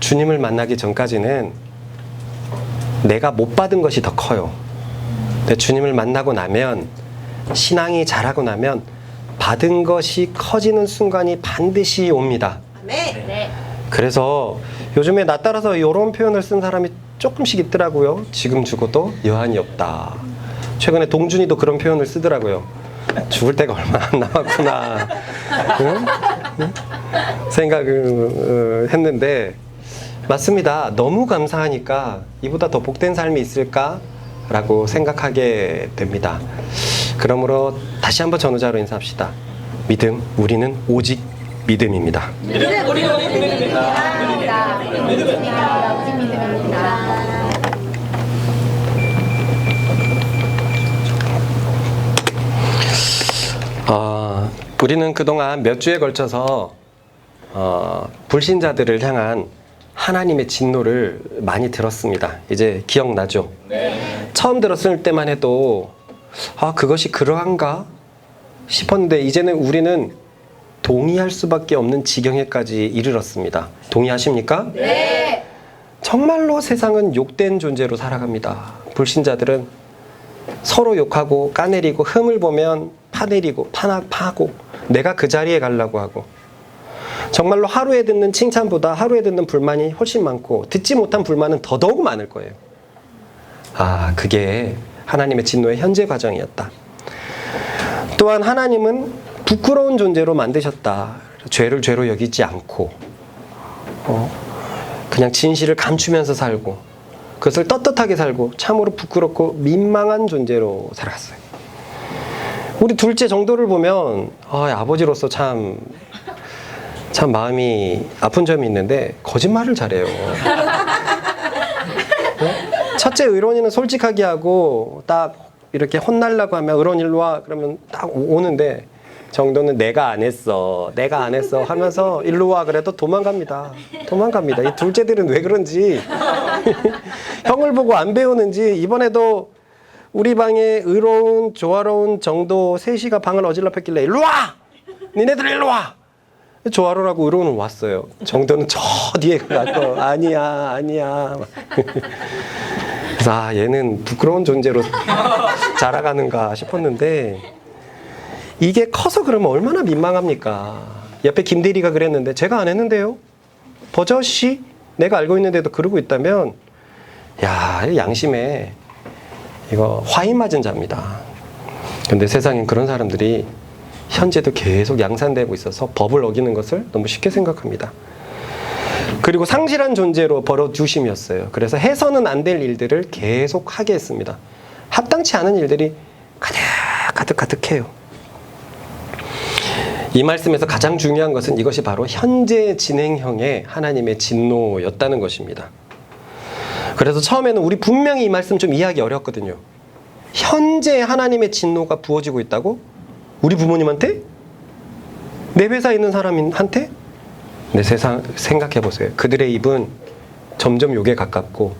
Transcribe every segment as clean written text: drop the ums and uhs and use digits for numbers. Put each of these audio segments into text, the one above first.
주님을 만나기 전까지는 내가 못 받은 것이 더 커요. 근데 주님을 만나고 나면, 신앙이 자라고 나면 받은 것이 커지는 순간이 반드시 옵니다. 네. 그래서 요즘에 나 따라서 이런 표현을 쓴 사람이 조금씩 있더라고요. 지금 죽어도 여한이 없다. 최근에 동준이도 그런 표현을 쓰더라고요. 죽을 때가 얼마 안 남았구나. 응? 응? 생각을 했는데, 맞습니다. 너무 감사하니까 이보다 더 복된 삶이 있을까라고 생각하게 됩니다. 그러므로 다시 한번 전우자로 인사합시다. 믿음, 우리는 오직 믿음입니다. 우리는 오직 믿음입니다. 오직 믿음입니다. 우리는 그동안 몇 주에 걸쳐서 불신자들을 향한 하나님의 진노를 많이 들었습니다. 이제 기억나죠? 네. 처음 들었을 때만 해도 그것이 그러한가 싶었는데, 이제는 우리는 동의할 수밖에 없는 지경에까지 이르렀습니다. 동의하십니까? 네. 정말로 세상은 욕된 존재로 살아갑니다. 불신자들은 서로 욕하고 까내리고, 흠을 보면 파내리고 파고, 내가 그 자리에 가려고 하고, 정말로 하루에 듣는 칭찬보다 하루에 듣는 불만이 훨씬 많고, 듣지 못한 불만은 더더욱 많을 거예요. 그게 하나님의 진노의 현재 과정이었다. 또한 하나님은 부끄러운 존재로 만드셨다. 죄를 죄로 여기지 않고 그냥 진실을 감추면서 살고, 그것을 떳떳하게 살고, 참으로 부끄럽고 민망한 존재로 살아갔어요. 우리 둘째 정도를 보면 아버지로서 참 마음이 아픈 점이 있는데 거짓말을 잘해요. 첫째 의론이는 솔직하게 하고, 딱 이렇게 혼날라고 하면 의론 일로 와 그러면 딱 오는데, 정도는 내가 안 했어 하면서 일로 와 그래도 도망갑니다. 이 둘째들은 왜 그런지 형을 보고 안 배우는지, 이번에도 우리 방에 의로운 조화로운 정도 셋이가 방을 어질러폈길래 일로 와! 니네들 일로 와! 조화로라고 의로운은 왔어요. 정도는 저 뒤에 가서 아니야. 그래서 얘는 부끄러운 존재로 자라가는가 싶었는데, 이게 커서 그러면 얼마나 민망합니까? 옆에 김대리가 그랬는데 제가 안 했는데요? 버젓이 내가 알고 있는데도 그러고 있다면, 양심에 이거 화인 맞은 자입니다. 근데 세상엔 그런 사람들이 현재도 계속 양산되고 있어서 법을 어기는 것을 너무 쉽게 생각합니다. 그리고 상실한 존재로 버려두심이었어요. 그래서 해서는 안 될 일들을 계속 하게 했습니다. 합당치 않은 일들이 가득해요. 이 말씀에서 가장 중요한 것은 이것이 바로 현재 진행형의 하나님의 진노였다는 것입니다. 그래서 처음에는 우리 분명히 이 말씀 좀 이해하기 어렵거든요. 현재 하나님의 진노가 부어지고 있다고? 우리 부모님한테? 내 회사에 있는 사람한테? 내 세상 생각해 보세요. 그들의 입은 점점 욕에 가깝고,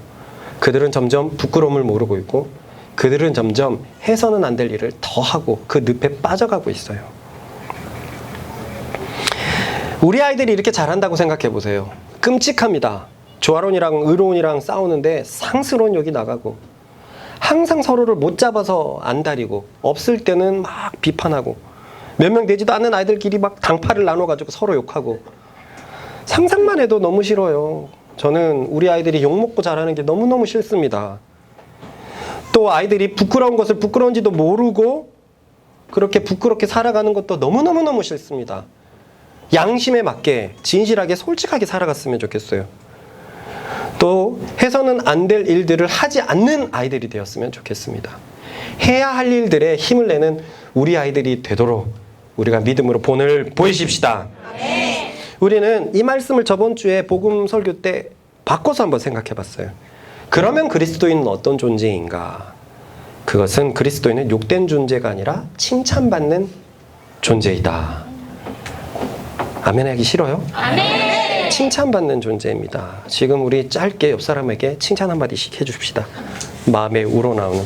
그들은 점점 부끄러움을 모르고 있고, 그들은 점점 해서는 안 될 일을 더 하고 그 늪에 빠져가고 있어요. 우리 아이들이 이렇게 잘한다고 생각해 보세요. 끔찍합니다. 조화론이랑 의로운이랑 싸우는데 상스러운 욕이 나가고, 항상 서로를 못 잡아서 안달이고, 없을 때는 막 비판하고, 몇 명 되지도 않는 아이들끼리 막 당파를 나눠가지고 서로 욕하고, 상상만 해도 너무 싫어요. 저는 우리 아이들이 욕먹고 자라는 게 너무너무 싫습니다. 또 아이들이 부끄러운 것을 부끄러운지도 모르고 그렇게 부끄럽게 살아가는 것도 너무너무 싫습니다. 양심에 맞게 진실하게 솔직하게 살아갔으면 좋겠어요. 또 해서는 안 될 일들을 하지 않는 아이들이 되었으면 좋겠습니다. 해야 할 일들에 힘을 내는 우리 아이들이 되도록 우리가 믿음으로 본을 보이십시다. 네. 우리는 이 말씀을 저번 주에 복음 설교 때 바꿔서 한번 생각해 봤어요. 그러면 그리스도인은 어떤 존재인가? 그것은 그리스도인은 욕된 존재가 아니라 칭찬받는 존재이다. 아멘 하기 싫어요? 아멘. 칭찬받는 존재입니다. 지금 우리 짧게 옆 사람에게 칭찬 한마디씩 해줍시다. 마음에 우러나오는.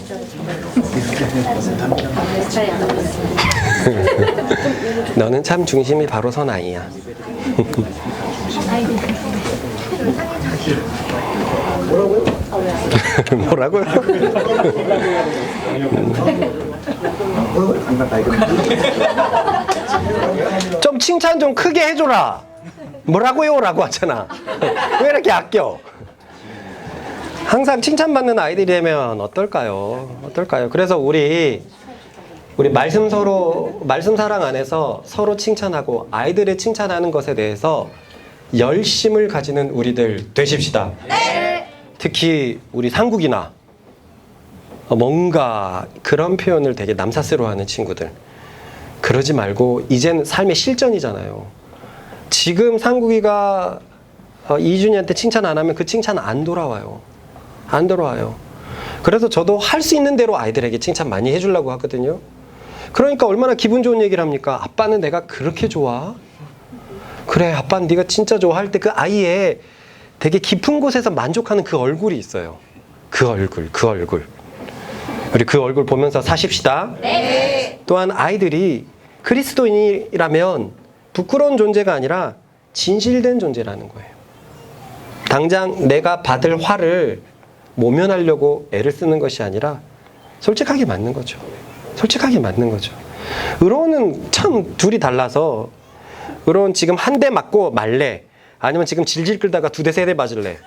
너는 참 중심이 바로 선 아이야. 뭐라고요? 좀 칭찬 좀 크게 해줘라. 뭐라고요? 라고 하잖아. 왜 이렇게 아껴? 항상 칭찬받는 아이들이 되면 어떨까요? 어떨까요? 그래서 우리 말씀 사랑 안에서 서로 칭찬하고 아이들의 칭찬하는 것에 대해서 열심을 가지는 우리들 되십시다. 네. 특히 우리 상국이나 뭔가 그런 표현을 되게 남사스러워하는 친구들, 그러지 말고 이젠 삶의 실전이잖아요. 지금 상국이가 이준이한테 칭찬 안 하면 그 칭찬 안 돌아와요. 안 돌아와요. 그래서 저도 할 수 있는 대로 아이들에게 칭찬 많이 해주려고 하거든요. 그러니까 얼마나 기분 좋은 얘기를 합니까? 아빠는 내가 그렇게 좋아? 그래, 아빠는 네가 진짜 좋아할 때 그 아이의 되게 깊은 곳에서 만족하는 그 얼굴이 있어요. 그 얼굴. 우리 그 얼굴 보면서 사십시다. 네. 또한 아이들이 그리스도인이라면 부끄러운 존재가 아니라 진실된 존재라는 거예요. 당장 내가 받을 화를 모면하려고 애를 쓰는 것이 아니라 솔직하게 맞는 거죠. 솔직하게 맞는 거죠. 의로운은 참 둘이 달라서, 의로운 지금 한 대 맞고 말래? 아니면 지금 질질 끌다가 두 대, 세 대 맞을래?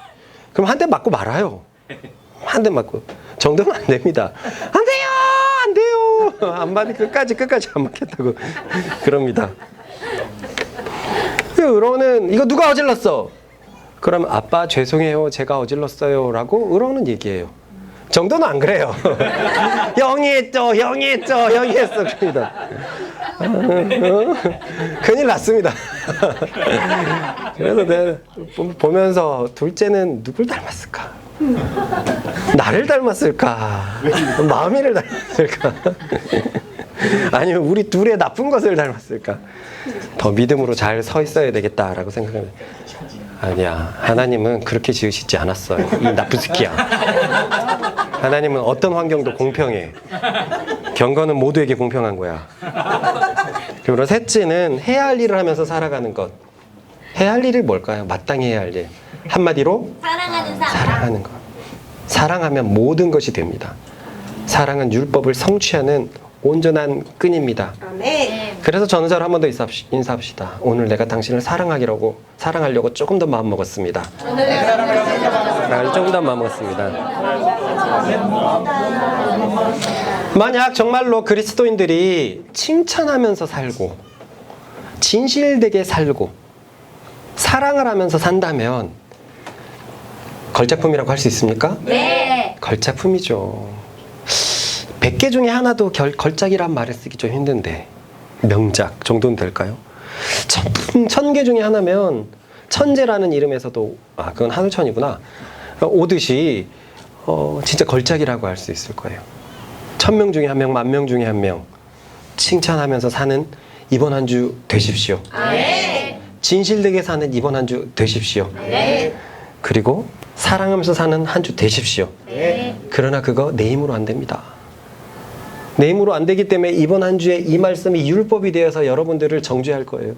그럼 한 대 맞고 말아요. 한 대 맞고. 정도면 안 됩니다. 안 돼요! 안 돼요! 안 맞으면 끝까지 안 맞겠다고 그럽니다. 의로운은 이거 누가 어질렀어? 그러면 아빠 죄송해요. 제가 어질렀어요. 라고 의로운은 얘기해요. 정도는 안 그래요. 형이 했죠. 형이 했어. 그럽니다. 큰일 났습니다. 그래서 내가 보면서 둘째는 누굴 닮았을까? 나를 닮았을까? 마음이를 닮았을까? 아니면 우리 둘의 나쁜 것을 닮았을까? 더 믿음으로 잘 서 있어야 되겠다라고 생각합니다. 아니야, 하나님은 그렇게 지으시지 않았어요. 이 나쁜 새끼야. 하나님은 어떤 환경도 공평해. 경건은 모두에게 공평한 거야. 그리고 셋째는 해야 할 일을 하면서 살아가는 것. 해야 할 일이 뭘까요? 마땅히 해야 할 일. 한마디로 사랑하는 사람. 사랑하는 것. 사랑하면 모든 것이 됩니다. 사랑은 율법을 성취하는 온전한 끈입니다. 네. 그래서 전우자로 한 번 더 인사합시다. 오늘 내가 당신을 사랑하려고 조금 더 마음 먹었습니다. 조금 더 마음 먹었습니다. 만약 정말로 그리스도인들이 칭찬하면서 살고 진실되게 살고 사랑을 하면서 산다면 걸작품이라고 할 수 있습니까? 네. 걸작품이죠. 100개 중에 하나도 걸작이란 말을 쓰기 좀 힘든데 명작 정도는 될까요? 1000개 중에 하나면 천재라는 이름에서도 그건 하늘천이구나 오듯이 진짜 걸작이라고 할 수 있을 거예요. 1000명 중에 1명, 10,000명 중에 1명 칭찬하면서 사는 이번 한 주 되십시오. 네. 진실되게 사는 이번 한 주 되십시오. 네. 그리고 사랑하면서 사는 한 주 되십시오. 네. 그러나 그거 내 힘으로 안 됩니다. 내 힘으로 안 되기 때문에 이번 한 주에 이 말씀이 율법이 되어서 여러분들을 정죄할 거예요.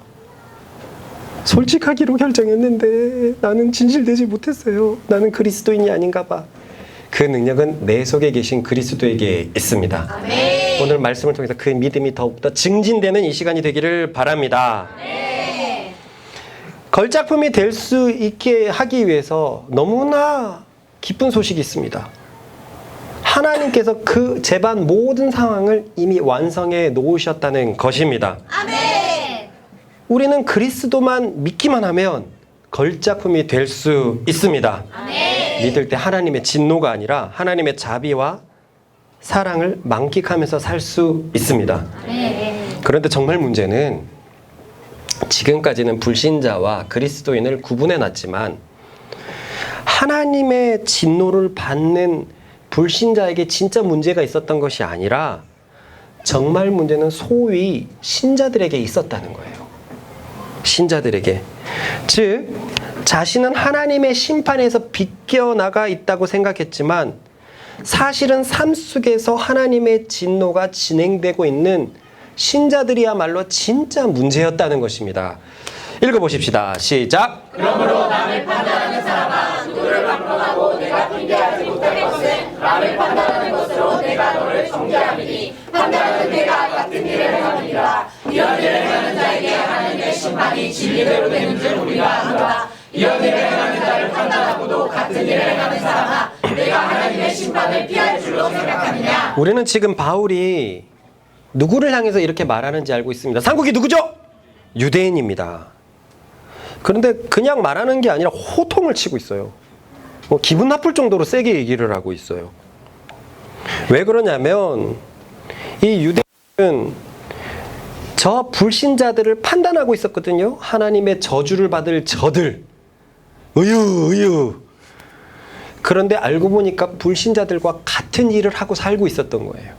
솔직하기로 결정했는데 나는 진실되지 못했어요. 나는 그리스도인이 아닌가 봐. 그 능력은 내 속에 계신 그리스도에게 있습니다. 네. 오늘 말씀을 통해서 그 믿음이 더욱더 증진되는 이 시간이 되기를 바랍니다. 네. 걸작품이 될 수 있게 하기 위해서 너무나 기쁜 소식이 있습니다. 하나님께서 그 재반 모든 상황을 이미 완성해 놓으셨다는 것입니다. 아멘. 우리는 그리스도만 믿기만 하면 걸작품이 될 수 있습니다. 아멘. 믿을 때 하나님의 진노가 아니라 하나님의 자비와 사랑을 만끽하면서 살 수 있습니다. 아멘. 그런데 정말 문제는 지금까지는 불신자와 그리스도인을 구분해 놨지만 하나님의 진노를 받는 불신자에게 진짜 문제가 있었던 것이 아니라 정말 문제는 소위 신자들에게 있었다는 거예요. 신자들에게. 즉 자신은 하나님의 심판에서 비껴나가 있다고 생각했지만 사실은 삶 속에서 하나님의 진노가 진행되고 있는 신자들이야말로 진짜 문제였다는 것입니다. 읽어보십시다. 시작. 그러므로 남을 판단하는 사람아 남을 판단하는 것으로 내가 너를 정죄함이니 판단은 내가 같은 일을 행함이니라. 이런 일을 행하는 자에게 하나님의 심판이 진리대로 되는 줄 우리가 아노라. 이런 일을 행하는 자를 판단하고도 같은 일을 행하는 사람아, 내가 하나님의 심판을 피할 줄로 생각하느냐. 우리는 지금 바울이 누구를 향해서 이렇게 말하는지 알고 있습니다. 상국이 누구죠? 유대인입니다. 그런데 그냥 말하는 게 아니라 호통을 치고 있어요. 기분 나쁠 정도로 세게 얘기를 하고 있어요. 왜 그러냐면 이 유대인은 저 불신자들을 판단하고 있었거든요. 하나님의 저주를 받을 저들. 으유. 그런데 알고 보니까 불신자들과 같은 일을 하고 살고 있었던 거예요.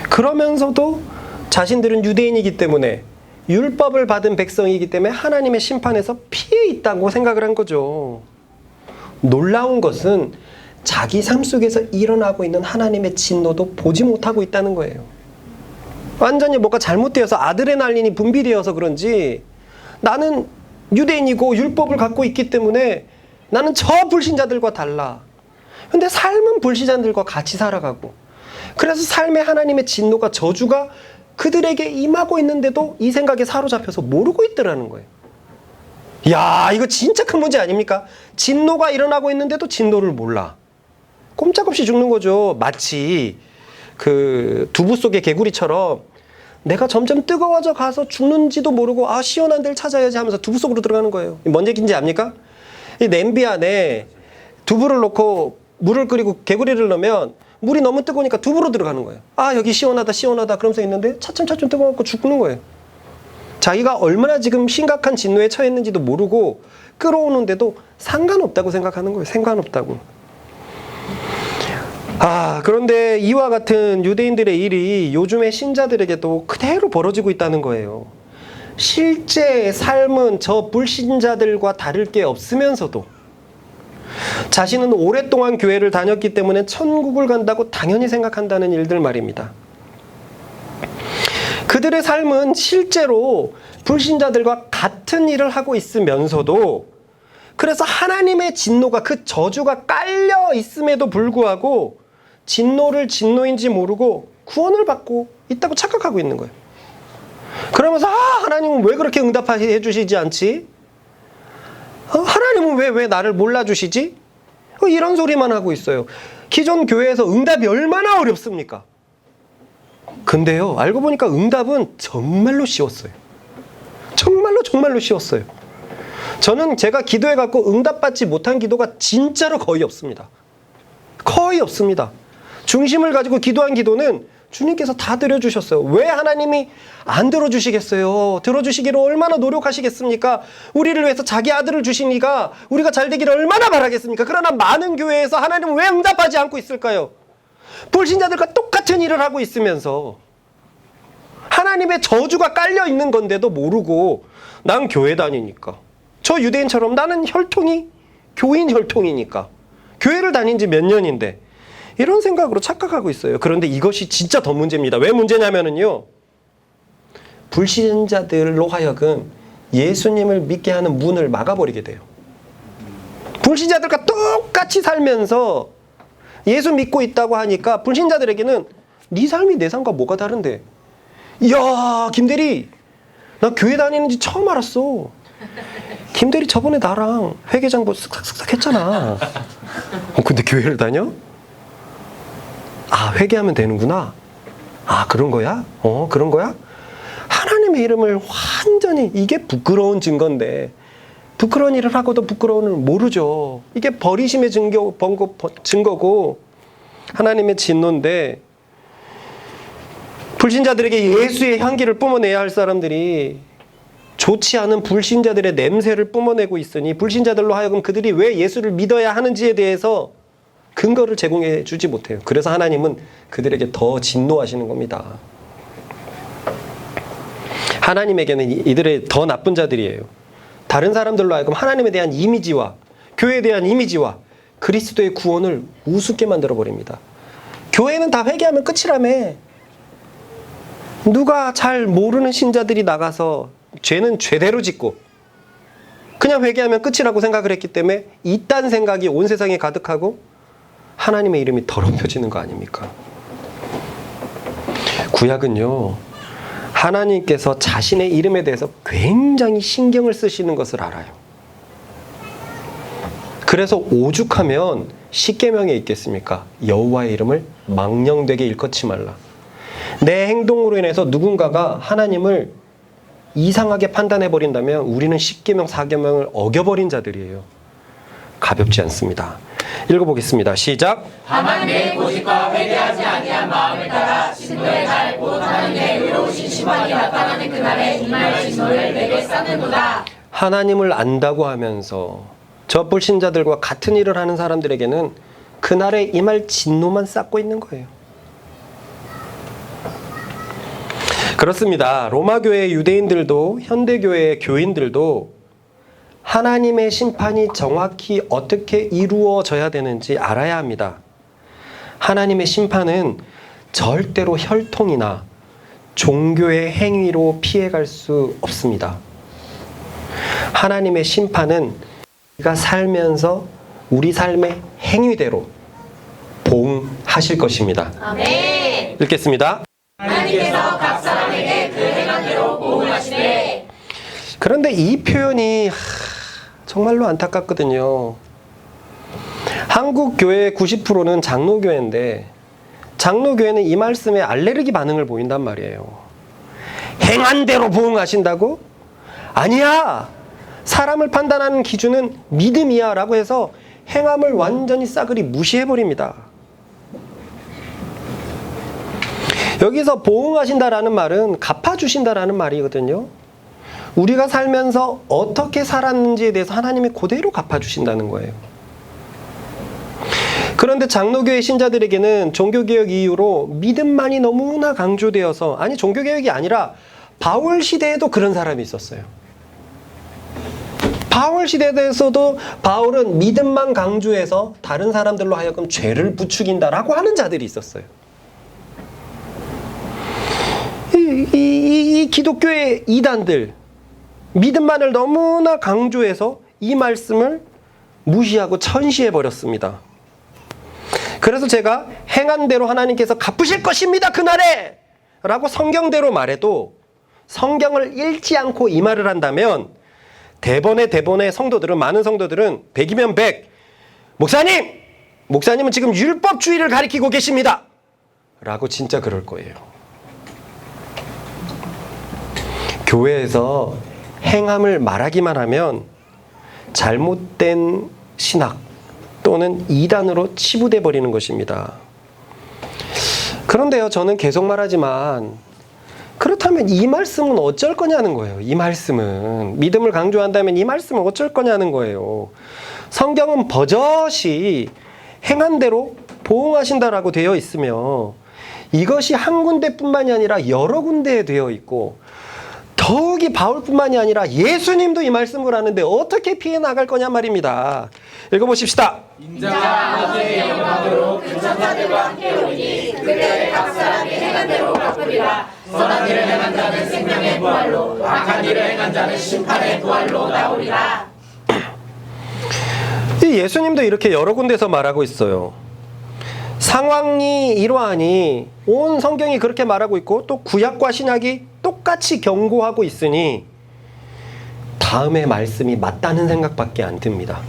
그러면서도 자신들은 유대인이기 때문에 율법을 받은 백성이기 때문에 하나님의 심판에서 피해 있다고 생각을 한 거죠. 놀라운 것은 자기 삶 속에서 일어나고 있는 하나님의 진노도 보지 못하고 있다는 거예요. 완전히 뭔가 잘못되어서 아드레날린이 분비되어서 그런지 나는 유대인이고 율법을 갖고 있기 때문에 나는 저 불신자들과 달라. 근데 삶은 불신자들과 같이 살아가고, 그래서 삶에 하나님의 진노가, 저주가 그들에게 임하고 있는데도 이 생각에 사로잡혀서 모르고 있더라는 거예요. 야, 이거 진짜 큰 문제 아닙니까? 진노가 일어나고 있는데도 진노를 몰라. 꼼짝없이 죽는 거죠. 마치 그 두부 속의 개구리처럼 내가 점점 뜨거워져 가서 죽는지도 모르고 시원한 데를 찾아야지 하면서 두부 속으로 들어가는 거예요. 뭔 얘기인지 압니까? 이 냄비 안에 두부를 넣고 물을 끓이고 개구리를 넣으면 물이 너무 뜨거우니까 두부로 들어가는 거예요. 여기 시원하다 그러면서 있는데 차츰 뜨거워서 죽는 거예요. 자기가 얼마나 지금 심각한 진노에 처했는지도 모르고 끌어오는데도 상관없다고 생각하는 거예요. 상관없다고. 그런데 이와 같은 유대인들의 일이 요즘의 신자들에게도 그대로 벌어지고 있다는 거예요. 실제 삶은 저 불신자들과 다를 게 없으면서도 자신은 오랫동안 교회를 다녔기 때문에 천국을 간다고 당연히 생각한다는 일들 말입니다. 그들의 삶은 실제로 불신자들과 같은 일을 하고 있으면서도, 그래서 하나님의 진노가, 그 저주가 깔려 있음에도 불구하고 진노를 진노인지 모르고 구원을 받고 있다고 착각하고 있는 거예요. 그러면서 하나님은 왜 그렇게 응답해 주시지 않지? 하나님은 왜 나를 몰라주시지? 이런 소리만 하고 있어요. 기존 교회에서 응답이 얼마나 어렵습니까? 근데요, 알고 보니까 응답은 정말로 쉬웠어요. 정말로 쉬웠어요. 저는 제가 기도해갖고 응답받지 못한 기도가 진짜로 거의 없습니다. 거의 없습니다. 중심을 가지고 기도한 기도는 주님께서 다 들어주셨어요. 왜 하나님이 안 들어주시겠어요? 들어주시기를 얼마나 노력하시겠습니까? 우리를 위해서 자기 아들을 주시니까 우리가 잘 되기를 얼마나 바라겠습니까? 그러나 많은 교회에서 하나님은 왜 응답하지 않고 있을까요? 불신자들과 똑같은 일을 하고 있으면서 하나님의 저주가 깔려 있는 건데도 모르고, 난 교회 다니니까, 저 유대인처럼 나는 혈통이 교인 혈통이니까, 교회를 다닌 지 몇 년인데, 이런 생각으로 착각하고 있어요. 그런데 이것이 진짜 더 문제입니다. 왜 문제냐면요, 불신자들로 하여금 예수님을 믿게 하는 문을 막아버리게 돼요. 불신자들과 똑같이 살면서 예수 믿고 있다고 하니까 불신자들에게는 네 삶이 내 삶과 뭐가 다른데? 이야, 김대리, 나 교회 다니는지 처음 알았어. 김대리 저번에 나랑 회계장부 쓱싹쓱싹 했잖아. 근데 교회를 다녀? 회개하면 되는구나. 그런 거야? 그런 거야? 하나님의 이름을 완전히, 이게 부끄러운 증거인데, 부끄러운 일을 하고도 부끄러움을 모르죠. 이게 버리심의 증거고 하나님의 진노인데, 불신자들에게 예수의 향기를 뿜어내야 할 사람들이 좋지 않은 불신자들의 냄새를 뿜어내고 있으니, 불신자들로 하여금 그들이 왜 예수를 믿어야 하는지에 대해서 근거를 제공해 주지 못해요. 그래서 하나님은 그들에게 더 진노하시는 겁니다. 하나님에게는 이들의 더 나쁜 자들이에요. 다른 사람들로 하여금 하나님에 대한 이미지와 교회에 대한 이미지와 그리스도의 구원을 우습게 만들어버립니다. 교회는 다 회개하면 끝이라며. 누가 잘 모르는 신자들이 나가서 죄는 죄대로 짓고 그냥 회개하면 끝이라고 생각을 했기 때문에 이딴 생각이 온 세상에 가득하고, 하나님의 이름이 더럽혀지는 거 아닙니까? 구약은요, 하나님께서 자신의 이름에 대해서 굉장히 신경을 쓰시는 것을 알아요. 그래서 오죽하면 십계명에 있겠습니까? 여호와의 이름을 망령되게 일컫지 말라. 내 행동으로 인해서 누군가가 하나님을 이상하게 판단해 버린다면 우리는 십계명, 사계명을 어겨버린 자들이에요. 가볍지 않습니다. 읽어보겠습니다. 시작. 다만 내 고집과 회개하지 아니한 마음을 따라 진노의 날 곧 하나님의 의로우신 심판이 나타나는 그날에 임할 진노를 내게 쌓는도다. 하나님을 안다고 하면서 저 불신자들과 같은 일을 하는 사람들에게는 그날에 임할 진노만 쌓고 있는 거예요. 그렇습니다. 로마교회 유대인들도 현대교회 교인들도 하나님의 심판이 정확히 어떻게 이루어져야 되는지 알아야 합니다. 하나님의 심판은 절대로 혈통이나 종교의 행위로 피해갈 수 없습니다. 하나님의 심판은 우리가 살면서 우리 삶의 행위대로 보응하실 것입니다. 아멘. 읽겠습니다. 하나님께서 각 사람에게 그 행한 대로 보응하시되. 그런데 이 표현이 정말로 안타깝거든요. 한국 교회의 90%는 장로교회인데 장로교회는 이 말씀에 알레르기 반응을 보인단 말이에요. 행한 대로 보응하신다고? 아니야! 사람을 판단하는 기준은 믿음이야 라고 해서 행함을 완전히 싸그리 무시해버립니다. 여기서 보응하신다라는 말은 갚아주신다라는 말이거든요. 우리가 살면서 어떻게 살았는지에 대해서 하나님이 그대로 갚아주신다는 거예요. 그런데 장로교회 신자들에게는 종교개혁 이후로 믿음만이 너무나 강조되어서, 아니 종교개혁이 아니라 바울 시대에도 그런 사람이 있었어요. 바울 시대에서도 바울은 믿음만 강조해서 다른 사람들로 하여금 죄를 부추긴다라고 하는 자들이 있었어요. 이 기독교의 이단들, 믿음만을 너무나 강조해서 이 말씀을 무시하고 천시해버렸습니다. 그래서 제가 행한 대로 하나님께서 갚으실 것입니다 그날에! 라고 성경대로 말해도 성경을 읽지 않고 이 말을 한다면 대번의 성도들은, 많은 성도들은 100이면 100, 목사님은 지금 율법주의를 가리키고 계십니다 라고 진짜 그럴 거예요. 교회에서 행함을 말하기만 하면 잘못된 신학 또는 이단으로 치부돼 버리는 것입니다. 그런데요, 저는 계속 말하지만 그렇다면 이 말씀은 어쩔 거냐는 거예요. 이 말씀은 믿음을 강조한다면 이 말씀은 어쩔 거냐는 거예요. 성경은 버젓이 행한 대로 보응하신다라고 되어 있으며 이것이 한 군데뿐만이 아니라 여러 군데에 되어 있고 더욱이 바울뿐만이 아니라 예수님도 이 말씀을 하는데 어떻게 피해 나갈 거냐 말입니다. 읽어보십시다. 인자가 아버지의 영광으로 그 천사들과 함께 오리니 그들의 각 사람이 행한 대로 갚으리라. 선한 일을 행한 자는 생명의 부활로, 악한 일을 행한 자는 심판의 부활로 나오리라. 이 예수님도 이렇게 여러 군데서 말하고 있어요. 상황이 이러하니 온 성경이 그렇게 말하고 있고 또 구약과 신약이 똑같이 경고하고 있으니 다음의 말씀이 맞다는 생각밖에 안 듭니다.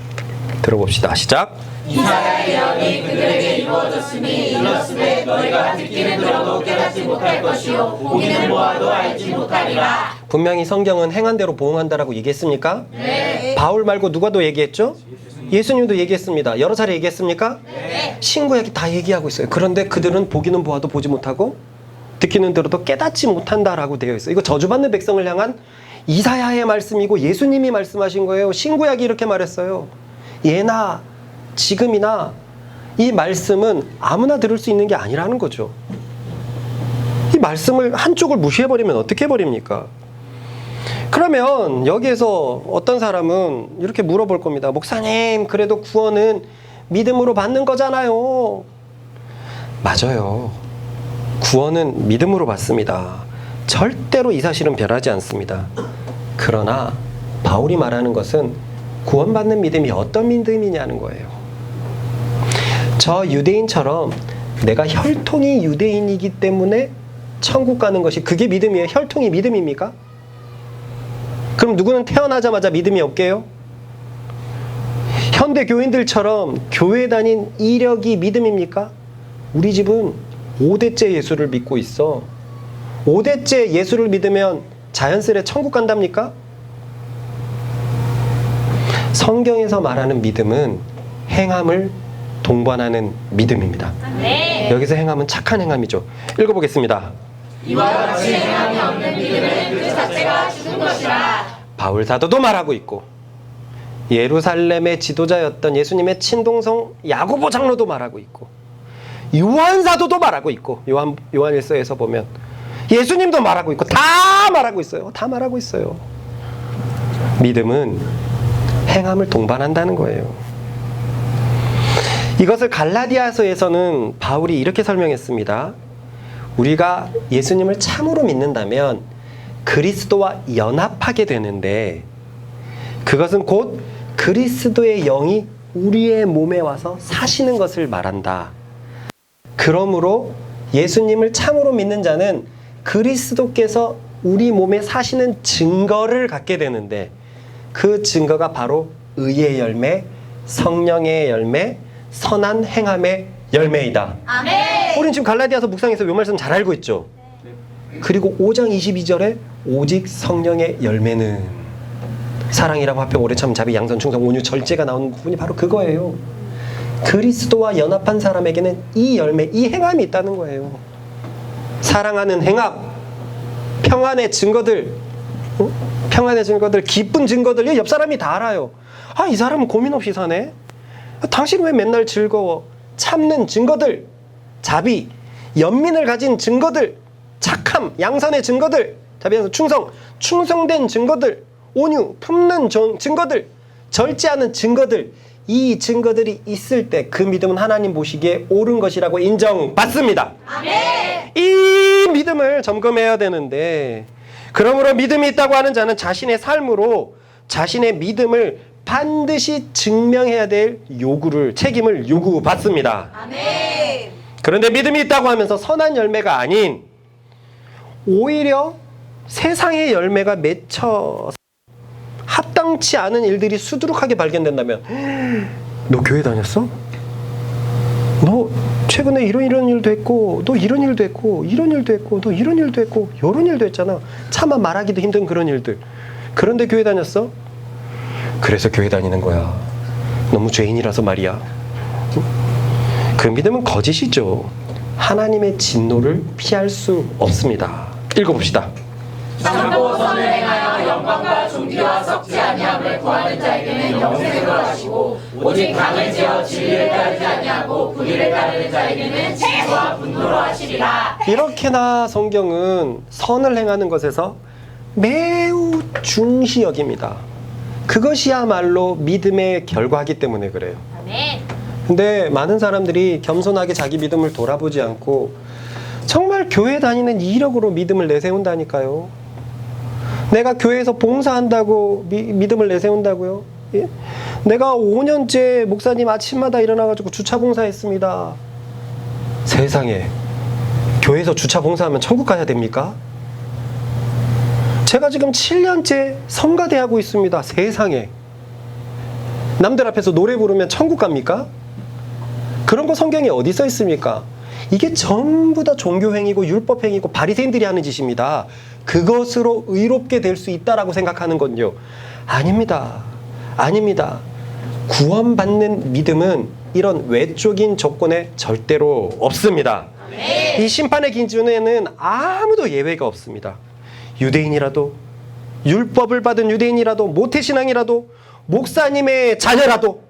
들어봅시다. 시작. 이사야의 예언이 그들에게 이루어졌으니 이렇으되 너희가 듣기는 들어도 깨닫지 못할 것이요 보기는 보아도 알지 못하리라. 분명히 성경은 행한 대로 보응한다라고 얘기했습니까? 네. 바울 말고 누가 더 얘기했죠? 예수님도 얘기했습니다. 여러 차례 얘기했습니까? 네. 신구약이 다 얘기하고 있어요. 그런데 그들은 보기는 보아도 보지 못하고 듣기는 들어도 깨닫지 못한다라고 되어 있어요. 이거 저주받는 백성을 향한 이사야의 말씀이고 예수님이 말씀하신 거예요. 신구약이 이렇게 말했어요. 예나 지금이나 이 말씀은 아무나 들을 수 있는 게 아니라는 거죠. 이 말씀을 한쪽을 무시해버리면 어떻게 해버립니까? 그러면 여기에서 어떤 사람은 이렇게 물어볼 겁니다. 목사님, 그래도 구원은 믿음으로 받는 거잖아요. 맞아요. 구원은 믿음으로 받습니다. 절대로 이 사실은 변하지 않습니다. 그러나 바울이 말하는 것은 구원받는 믿음이 어떤 믿음이냐는 거예요. 저 유대인처럼 내가 혈통이 유대인이기 때문에 천국 가는 것이 그게 믿음이에요? 혈통이 믿음입니까? 그럼 누구는 태어나자마자 믿음이 없게요? 현대 교인들처럼 교회 다닌 이력이 믿음입니까? 우리 집은 5대째 예수를 믿고 있어. 5대째 예수를 믿으면 자연스레 천국 간답니까? 성경에서 말하는 믿음은 행함을 동반하는 믿음입니다. 네. 여기서 행함은 착한 행함이죠. 읽어보겠습니다. 이와 같이 행함이 없는 믿음은 그 자체가 죽은 것이라. 바울 사도도 말하고 있고 예루살렘의 지도자였던 예수님의 친동성 야고보 장로도 말하고 있고 요한 사도도 말하고 있고 요한일서에서 보면 예수님도 말하고 있고 다 말하고 있어요. 다 말하고 있어요. 믿음은 행함을 동반한다는 거예요. 이것을 갈라디아서에서는 바울이 이렇게 설명했습니다. 우리가 예수님을 참으로 믿는다면 그리스도와 연합하게 되는데 그것은 곧 그리스도의 영이 우리의 몸에 와서 사시는 것을 말한다. 그러므로 예수님을 참으로 믿는 자는 그리스도께서 우리 몸에 사시는 증거를 갖게 되는데 그 증거가 바로 의의 열매, 성령의 열매, 선한 행함의 열매이다. 아멘. 우리는 지금 갈라디아서 묵상에서 이 말씀 잘 알고 있죠. 그리고 5장 22절에 오직 성령의 열매는 사랑이라고 화평 오래 참 자비 양선 충성 온유 절제가 나오는 부분이 바로 그거예요. 그리스도와 연합한 사람에게는 이 열매, 이 행함이 있다는 거예요. 사랑하는 행함, 평안의 증거들, 평안의 증거들, 기쁜 증거들, 옆 사람이 다 알아요. 아, 이 사람은 고민 없이 사네. 당신 왜 맨날 즐거워? 참는 증거들, 자비, 연민을 가진 증거들, 착함, 양선의 증거들, 자비에서 충성된 증거들, 온유, 품는 증거들, 절제하는 증거들, 이 증거들이 있을 때 그 믿음은 하나님 보시기에 옳은 것이라고 인정받습니다. 아멘. 이 믿음을 점검해야 되는데 그러므로 믿음이 있다고 하는 자는 자신의 삶으로 자신의 믿음을 반드시 증명해야 될 책임을 요구받습니다. 아멘. 그런데 믿음이 있다고 하면서 선한 열매가 아닌 오히려 세상의 열매가 맺혀 합당치 않은 일들이 수두룩하게 발견된다면 너 교회 다녔어? 너 최근에 이런 일도 했고 너 이런 일도 했고 이런 일도 했고 너 이런 일도 했고 이런 일도 했잖아. 차마 말하기도 힘든 그런 일들. 그런데 교회 다녔어? 그래서 교회 다니는 거야. 너무 죄인이라서 말이야. 그 믿음은 거짓이죠. 하나님의 진노를 피할 수 없습니다. 읽어봅시다. 참고 선을 행하여 영광과 존귀와 썩지 아니함을 구하는 자에게는 영생을 하시고 오직 강을 지어 진리를 따르지 아니하고 불의를 따르는 자에게는 진노와 분노로 하시리라. 이렇게나 성경은 선을 행하는 것에서 매우 중시 여깁니다. 그것이야말로 믿음의 결과이기 때문에 그래요. 아멘. 근데 많은 사람들이 겸손하게 자기 믿음을 돌아보지 않고 정말 교회 다니는 이력으로 믿음을 내세운다니까요. 내가 교회에서 봉사한다고 믿음을 내세운다고요? 예? 내가 5년째 목사님 아침마다 일어나가지고 주차 봉사했습니다. 세상에 교회에서 주차 봉사하면 천국 가야 됩니까? 제가 지금 7년째 성가대하고 있습니다. 세상에 남들 앞에서 노래 부르면 천국 갑니까? 그런 거 성경에 어디 써 있습니까? 이게 전부 다 종교행위고 율법행위고 바리새인들이 하는 짓입니다. 그것으로 의롭게 될 수 있다라고 생각하는 건요. 아닙니다. 아닙니다. 구원받는 믿음은 이런 외적인 조건에 절대로 없습니다. 이 심판의 기준에는 아무도 예외가 없습니다. 유대인이라도 율법을 받은 유대인이라도 모태신앙이라도 목사님의 자녀라도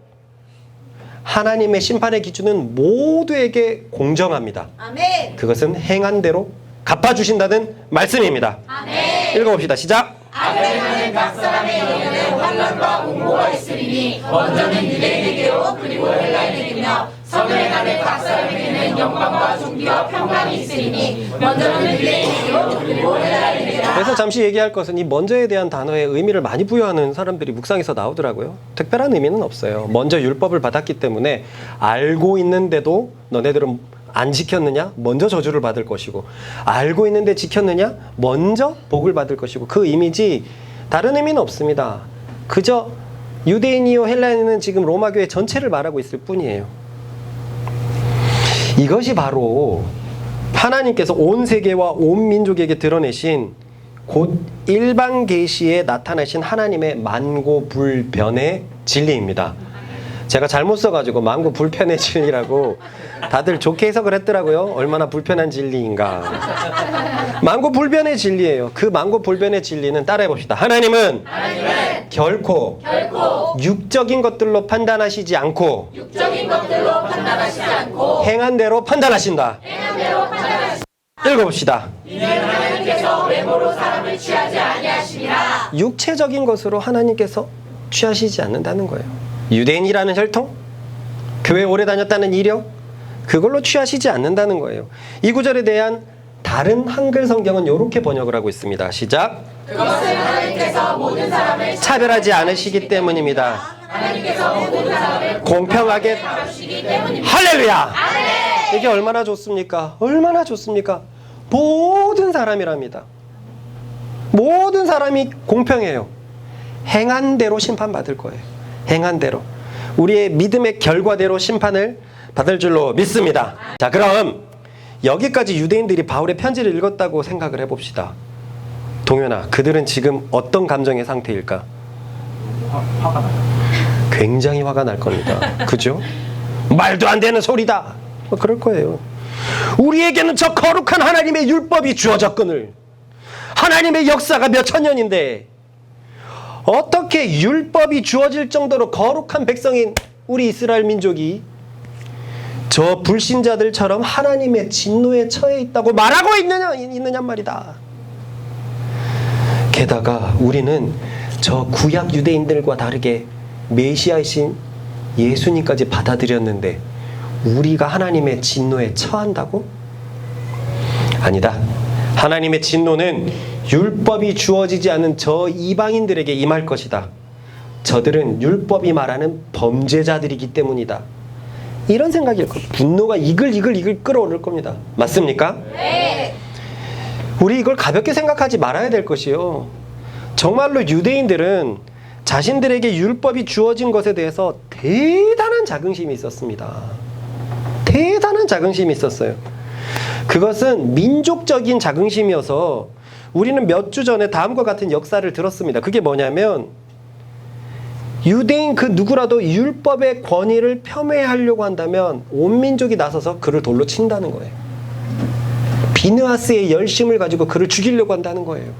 하나님의 심판의 기준은 모두에게 공정합니다. 아멘. 그것은 행한 대로 갚아주신다는 말씀입니다. 아멘. 읽어봅시다. 시작. 악을 행하는 각 사람의 영에는 환난과 공고가 있으리니 먼저는 유대인에게요 그리고 헬라인에게며 선을 행하는 각 사람에게는 영광과 존귀와 평강이 있으리니 먼저는 유대인이요 그리고 헬라인이라. 그래서 잠시 얘기할 것은 이 먼저에 대한 단어에 의미를 많이 부여하는 사람들이 묵상에서 나오더라고요. 특별한 의미는 없어요. 먼저 율법을 받았기 때문에 알고 있는데도 너네들은 안 지켰느냐? 먼저 저주를 받을 것이고, 알고 있는데 지켰느냐? 먼저 복을 받을 것이고, 그 이미지 다른 의미는 없습니다. 그저 유대인이요 헬라인은 지금 로마 교회 전체를 말하고 있을 뿐이에요. 이것이 바로 하나님께서 온 세계와 온 민족에게 드러내신 곧 일반 계시에 나타나신 하나님의 만고불변의 진리입니다. 제가 잘못 써가지고 만고불변의 진리라고 다들 좋게 해석을 했더라고요. 얼마나 불편한 진리인가. 만고불변의 진리예요. 그 만고불변의 진리는 따라해봅시다. 하나님은 결코 육적인 것들로 판단하시지 않고 육적인 것들로 판단하시지 않고 행한 대로 판단하신다. 읽어봅시다. 이는 하나님께서 외모로 사람을 취하지 아니하시니라. 육체적인 것으로 하나님께서 취하시지 않는다는 거예요. 유대인이라는 혈통, 교회 오래 다녔다는 이력, 그걸로 취하시지 않는다는 거예요. 이 구절에 대한 다른 한글 성경은 이렇게 번역을 하고 있습니다. 시작. 그것은 하나님께서 모든 사람을 차별하지 않으시기 때문입니다. 하나님께서 모든 사람을 공평하게 다루시기 때문입니다. 할렐루야! 이게 얼마나 좋습니까? 얼마나 좋습니까? 모든 사람이랍니다. 모든 사람이 공평해요. 행한 대로 심판받을 거예요. 행한 대로. 우리의 믿음의 결과대로 심판을 받을 줄로 믿습니다. 자, 그럼 여기까지 유대인들이 바울의 편지를 읽었다고 생각을 해봅시다. 동현아, 그들은 지금 어떤 감정의 상태일까? 화가 나요. 굉장히 화가 날 겁니다. 그죠? 말도 안 되는 소리다. 그럴 거예요. 우리에게는 저 거룩한 하나님의 율법이 주어졌거늘 하나님의 역사가 몇 천 년인데 어떻게 율법이 주어질 정도로 거룩한 백성인 우리 이스라엘 민족이 저 불신자들처럼 하나님의 진노에 처해 있다고 말하고 있느냐 말이다. 게다가 우리는 저 구약 유대인들과 다르게 메시아이신 예수님까지 받아들였는데 우리가 하나님의 진노에 처한다고? 아니다. 하나님의 진노는 율법이 주어지지 않은 저 이방인들에게 임할 것이다. 저들은 율법이 말하는 범죄자들이기 때문이다. 이런 생각일 겁니다. 분노가 이글이글 끓어오를 겁니다. 맞습니까? 네. 우리 이걸 가볍게 생각하지 말아야 될 것이요. 정말로 유대인들은 자신들에게 율법이 주어진 것에 대해서 대단한 자긍심이 있었습니다. 대단한 자긍심이 있었어요. 그것은 민족적인 자긍심이어서 우리는 몇 주 전에 다음과 같은 역사를 들었습니다. 그게 뭐냐면 유대인 그 누구라도 율법의 권위를 폄훼하려고 한다면 온 민족이 나서서 그를 돌로 친다는 거예요. 비느하스의 열심을 가지고 그를 죽이려고 한다는 거예요.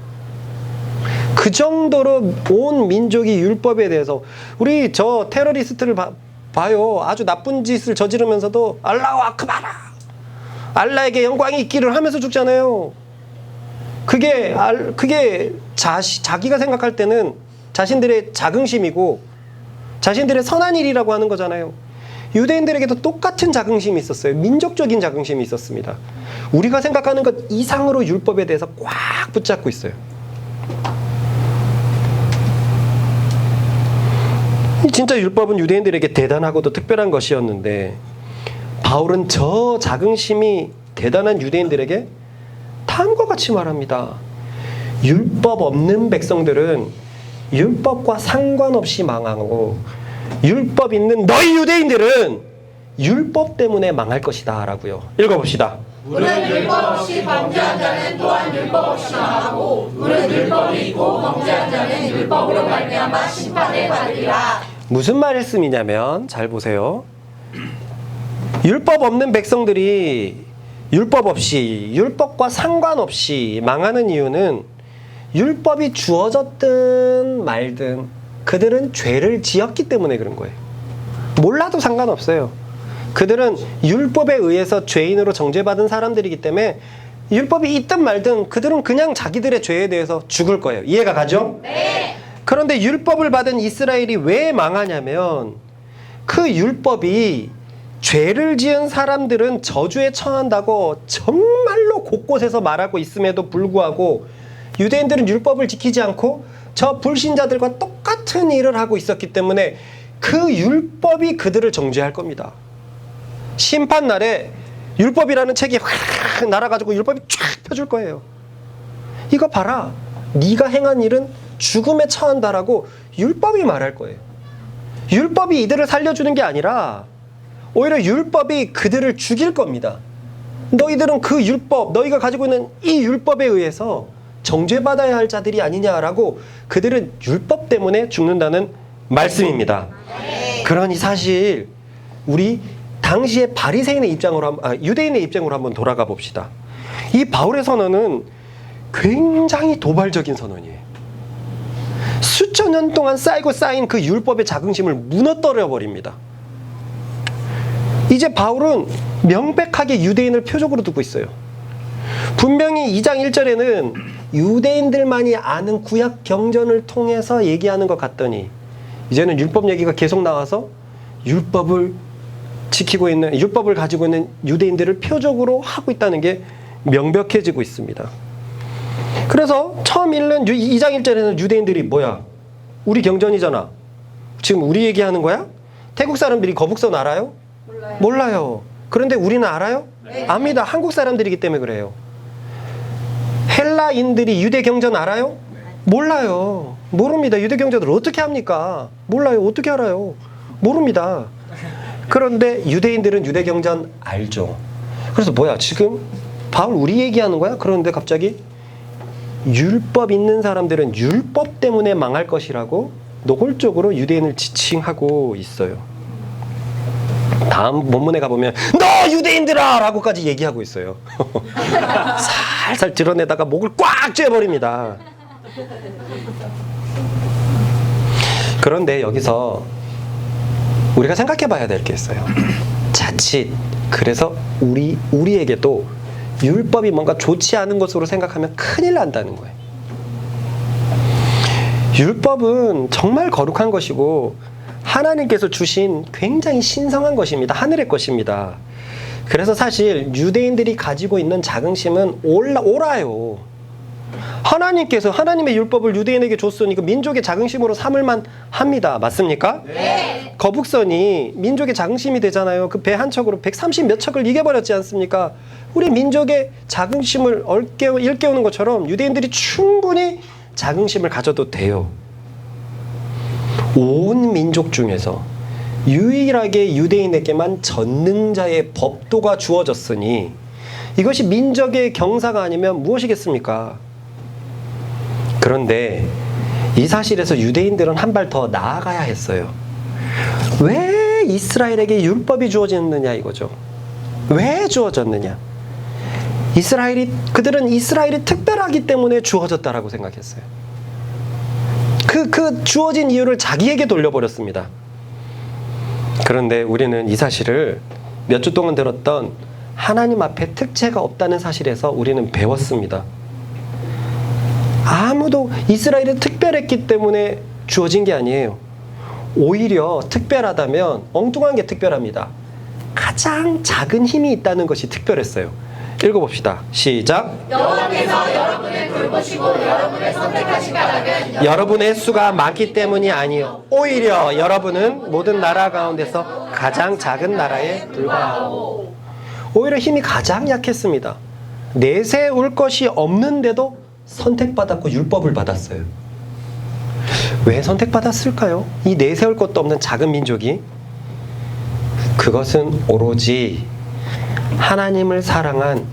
그 정도로 온 민족이 율법에 대해서 우리 저 테러리스트를 봐요. 아주 나쁜 짓을 저지르면서도 알라후 아크바라 알라에게 영광이 있기를 하면서 죽잖아요. 그게 자기가 생각할 때는 자신들의 자긍심이고 자신들의 선한 일이라고 하는 거잖아요. 유대인들에게도 똑같은 자긍심이 있었어요. 민족적인 자긍심이 있었습니다. 우리가 생각하는 것 이상으로 율법에 대해서 꽉 붙잡고 있어요. 진짜 율법은 유대인들에게 대단하고도 특별한 것이었는데 바울은 저 자긍심이 대단한 유대인들에게 다음과 같이 말합니다. 율법 없는 백성들은 율법과 상관없이 망하고 율법 있는 너희 유대인들은 율법 때문에 망할 것이다 라고요. 읽어봅시다. 우는 율법 없이 범죄한 자는 또한 율법 없이 망하고 우는 율법이 있고 범죄한 자는 율법으로 말미암아 심판을 받으리라. 무슨 말씀이냐면 잘 보세요. 율법 없는 백성들이 율법 없이 율법과 상관없이 망하는 이유는 율법이 주어졌든 말든 그들은 죄를 지었기 때문에 그런 거예요. 몰라도 상관없어요. 그들은 율법에 의해서 죄인으로 정죄받은 사람들이기 때문에 율법이 있든 말든 그들은 그냥 자기들의 죄에 대해서 죽을 거예요. 이해가 가죠? 네. 그런데 율법을 받은 이스라엘이 왜 망하냐면 그 율법이 죄를 지은 사람들은 저주에 처한다고 정말로 곳곳에서 말하고 있음에도 불구하고 유대인들은 율법을 지키지 않고 저 불신자들과 똑같은 일을 하고 있었기 때문에 그 율법이 그들을 정죄할 겁니다. 심판날에 율법이라는 책이 확 날아가지고 율법이 쫙 펴줄 거예요. 이거 봐라. 네가 행한 일은 죽음에 처한다라고 율법이 말할 거예요. 율법이 이들을 살려주는 게 아니라 오히려 율법이 그들을 죽일 겁니다. 너희들은 그 율법, 너희가 가지고 있는 이 율법에 의해서 정죄받아야 할 자들이 아니냐라고 그들은 율법 때문에 죽는다는 말씀입니다. 그러니 사실 우리 당시의 바리새인의 입장으로 유대인의 입장으로 한번 돌아가 봅시다. 이 바울의 선언은 굉장히 도발적인 선언이에요. 수천 년 동안 쌓이고 쌓인 그 율법의 자긍심을 무너뜨려 버립니다. 이제 바울은 명백하게 유대인을 표적으로 두고 있어요. 분명히 2장 1절에는 유대인들만이 아는 구약 경전을 통해서 얘기하는 것 같더니 이제는 율법 얘기가 계속 나와서 율법을 지키고 있는, 율법을 가지고 있는 유대인들을 표적으로 하고 있다는 게 명백해지고 있습니다. 그래서 처음 읽는 2장 1절에는 유대인들이 뭐야? 우리 경전이잖아. 지금 우리 얘기하는 거야? 태국 사람들이 거북선 알아요? 몰라요. 그런데 우리는 알아요? 네. 압니다. 한국 사람들이기 때문에 그래요. 헬라인들이 유대 경전 알아요? 몰라요. 모릅니다. 유대 경전을 어떻게 합니까? 몰라요. 어떻게 알아요? 모릅니다. 그런데 유대인들은 유대 경전 알죠. 그래서 뭐야? 지금 바울 우리 얘기하는 거야? 그런데 갑자기 율법 있는 사람들은 율법 때문에 망할 것이라고 노골적으로 유대인을 지칭하고 있어요. 다음 본문에 가보면 너 유대인들아! 라고까지 얘기하고 있어요. 살살 드러내다가 목을 꽉 쬐버립니다. 그런데 여기서 우리가 생각해 봐야 될 게 있어요. 자칫 그래서 우리에게도 율법이 뭔가 좋지 않은 것으로 생각하면 큰일 난다는 거예요. 율법은 정말 거룩한 것이고 하나님께서 주신 굉장히 신성한 것입니다. 하늘의 것입니다. 그래서 사실 유대인들이 가지고 있는 자긍심은 옳아요. 하나님께서 하나님의 율법을 유대인에게 줬으니 그 민족의 자긍심으로 삼을만 합니다. 맞습니까? 네. 거북선이 민족의 자긍심이 되잖아요. 그 배 한 척으로 130 몇 척을 이겨버렸지 않습니까? 우리 민족의 자긍심을 일깨우는 것처럼 유대인들이 충분히 자긍심을 가져도 돼요. 온 민족 중에서 유일하게 유대인에게만 전능자의 법도가 주어졌으니 이것이 민족의 경사가 아니면 무엇이겠습니까? 그런데 이 사실에서 유대인들은 한 발 더 나아가야 했어요. 왜 이스라엘에게 율법이 주어졌느냐 이거죠. 왜 주어졌느냐? 그들은 이스라엘이 특별하기 때문에 주어졌다라고 생각했어요. 그 주어진 이유를 자기에게 돌려버렸습니다. 그런데 우리는 이 사실을 몇 주 동안 들었던 하나님 앞에 특채가 없다는 사실에서 우리는 배웠습니다. 아무도 이스라엘이 특별했기 때문에 주어진 게 아니에요. 오히려 특별하다면 엉뚱한 게 특별합니다. 가장 작은 힘이 있다는 것이 특별했어요. 읽어봅시다. 시작. 여호와께서 여러분을 돌보시고 여러분을 선택하신 까닭은 여러분의 수가 많기 때문이 아니요 오히려 여러분은 모든 나라 가운데서 가장 작은 나라에 불과하고 오히려 힘이 가장 약했습니다. 내세울 것이 없는데도 선택받았고 율법을 받았어요. 왜 선택받았을까요? 이 내세울 것도 없는 작은 민족이. 그것은 오로지 하나님을 사랑한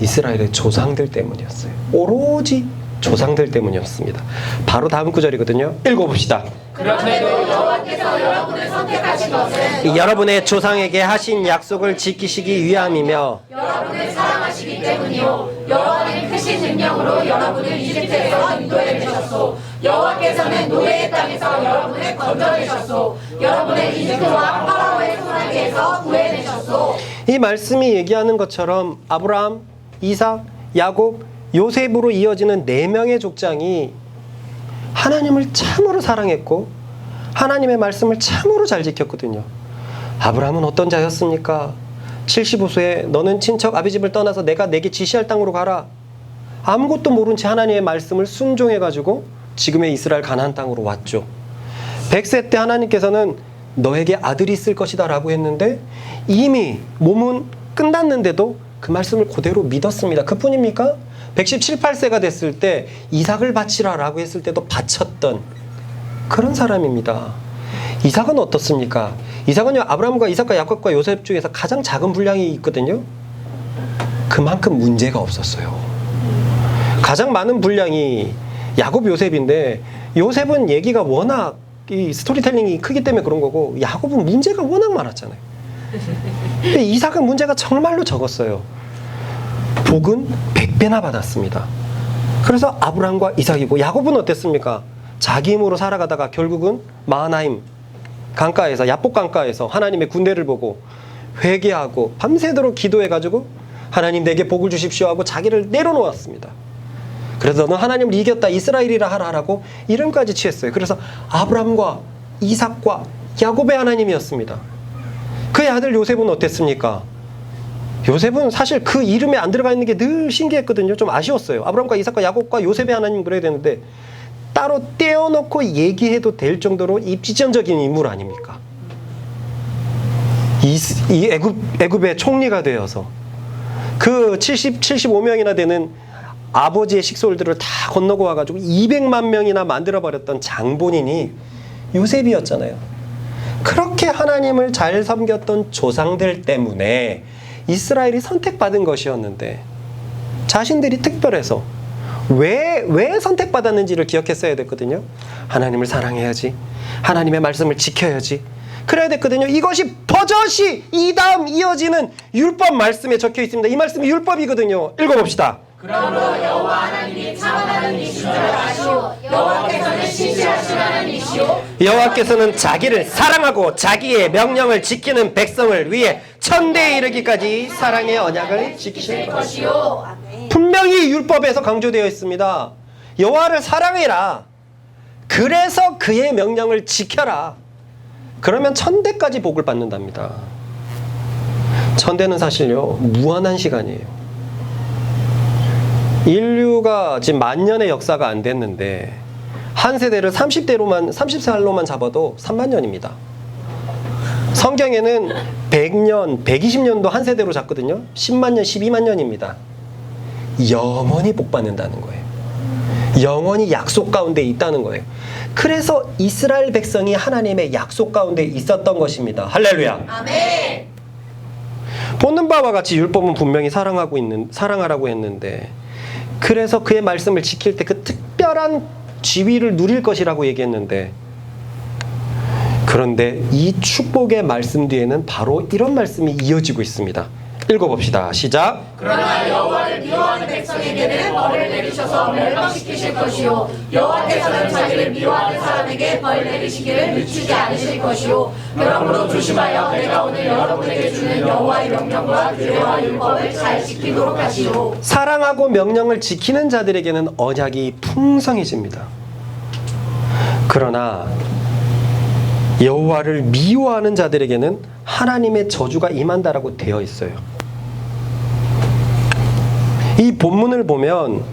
이스라엘의 조상들 때문이었어요. 오로지 조상들 때문이었습니다. 바로 다음 구절이거든요. 읽어봅시다. 그런데도 여호와께서 여러분을 선택하신 것은 여러분의 조상에게 하신 약속을 지키시기 위함이며 여러분을 사랑하시기 때문이요 여호와는 크신 능력으로 여러분을 이집트에서 인도해 내셨소. 여호와께서는 노예의 땅에서 여러분을 건져내셨소. 여러분을 이집트와 파라오의 손아귀에서 구해내셨소. 이 말씀이 얘기하는 것처럼 아브라함, 이삭, 야곱, 요셉으로 이어지는 4명의 족장이 하나님을 참으로 사랑했고 하나님의 말씀을 참으로 잘 지켰거든요. 아브라함은 어떤 자였습니까? 75세에 너는 친척 아비 집을 떠나서 내가 내게 지시할 땅으로 가라. 아무것도 모른 채 하나님의 말씀을 순종해가지고 지금의 이스라엘 가나안 땅으로 왔죠. 100세 때 하나님께서는 너에게 아들이 있을 것이다 라고 했는데 이미 몸은 끝났는데도 그 말씀을 그대로 믿었습니다. 그뿐입니까? 117, 8세가 됐을 때 이삭을 바치라 라고 했을 때도 바쳤던 그런 사람입니다. 이삭은 어떻습니까? 이삭은요, 아브라함과 이삭과 야곱과 요셉 중에서 가장 작은 분량이 있거든요. 그만큼 문제가 없었어요. 가장 많은 분량이 야곱, 요셉인데 요셉은 얘기가 워낙 이 스토리텔링이 크기 때문에 그런 거고 야곱은 문제가 워낙 많았잖아요. 근데 이삭은 문제가 정말로 적었어요. 복은 100배나 받았습니다. 그래서 아브라함과 이삭이고 야곱은 어땠습니까? 자기 힘으로 살아가다가 결국은 마하나임 강가에서 야복 강가에서 하나님의 군대를 보고 회개하고 밤새도록 기도해가지고 하나님 내게 복을 주십시오 하고 자기를 내려놓았습니다. 그래서 너는 하나님을 이겼다 이스라엘이라 하라라고 이름까지 취했어요. 그래서 아브라함과 이삭과 야곱의 하나님이었습니다. 그의 아들 요셉은 어땠습니까? 요셉은 사실 그 이름에 안 들어가 있는 게 늘 신기했거든요. 좀 아쉬웠어요. 아브라함과 이삭과 야곱과 요셉의 하나님 그래야 되는데 따로 떼어놓고 얘기해도 될 정도로 입지전적인 인물 아닙니까? 이 애굽의 총리가 되어서 그 75명이나 되는 아버지의 식솔들을 다 건너고 와가지고 200만 명이나 만들어버렸던 장본인이 요셉이었잖아요. 그렇게 하나님을 잘 섬겼던 조상들 때문에 이스라엘이 선택받은 것이었는데 자신들이 특별해서 왜 선택받았는지를 기억했어야 됐거든요. 하나님을 사랑해야지. 하나님의 말씀을 지켜야지. 그래야 됐거든요. 이것이 버젓이 이 다음 이어지는 율법 말씀에 적혀 있습니다. 이 말씀이 율법이거든요. 읽어봅시다. 그러므로 여호와 하나님이 참 하나님이신 줄 아시오. 여호와께서는 신실하신 하나님이시오. 여호와께서는 자기를 사랑하고 자기의 명령을 지키는 백성을 위해 천대에 이르기까지 사랑의 언약을 지키실 것이요. 아멘. 분명히 율법에서 강조되어 있습니다. 여호와를 사랑해라. 그래서 그의 명령을 지켜라. 그러면 천대까지 복을 받는답니다. 천대는 사실요 무한한 시간이에요. 인류가 지금 만년의 역사가 안 됐는데 한 세대를 30살로만 잡아도 3만 년입니다. 성경에는 100년, 120년도 한 세대로 잡거든요. 10만 년, 12만 년입니다. 영원히 복 받는다는 거예요. 영원히 약속 가운데 있다는 거예요. 그래서 이스라엘 백성이 하나님의 약속 가운데 있었던 것입니다. 할렐루야. 아멘. 보는 바와 같이 율법은 분명히 사랑하라고 했는데 그래서 그의 말씀을 지킬 때 그 특별한 지위를 누릴 것이라고 얘기했는데 그런데 이 축복의 말씀 뒤에는 바로 이런 말씀이 이어지고 있습니다. 읽어봅시다. 시작. 그러나 여호와를 미워하는 백성에게는 벌을 내리셔서 멸망시키실 것이요 여호와께서는 자기를 미워하는 사람에게 벌 내리시기를 늦추지 않으실 것이요 그러므로 조심하여 내가 오늘 여러분에게 주는 여호와의 명령과 규례와 율법을 잘 지키도록 하시오. 사랑하고 명령을 지키는 자들에게는 언약이 풍성해집니다. 그러나 여호와를 미워하는 자들에게는 하나님의 저주가 임한다라고 되어 있어요. 이 본문을 보면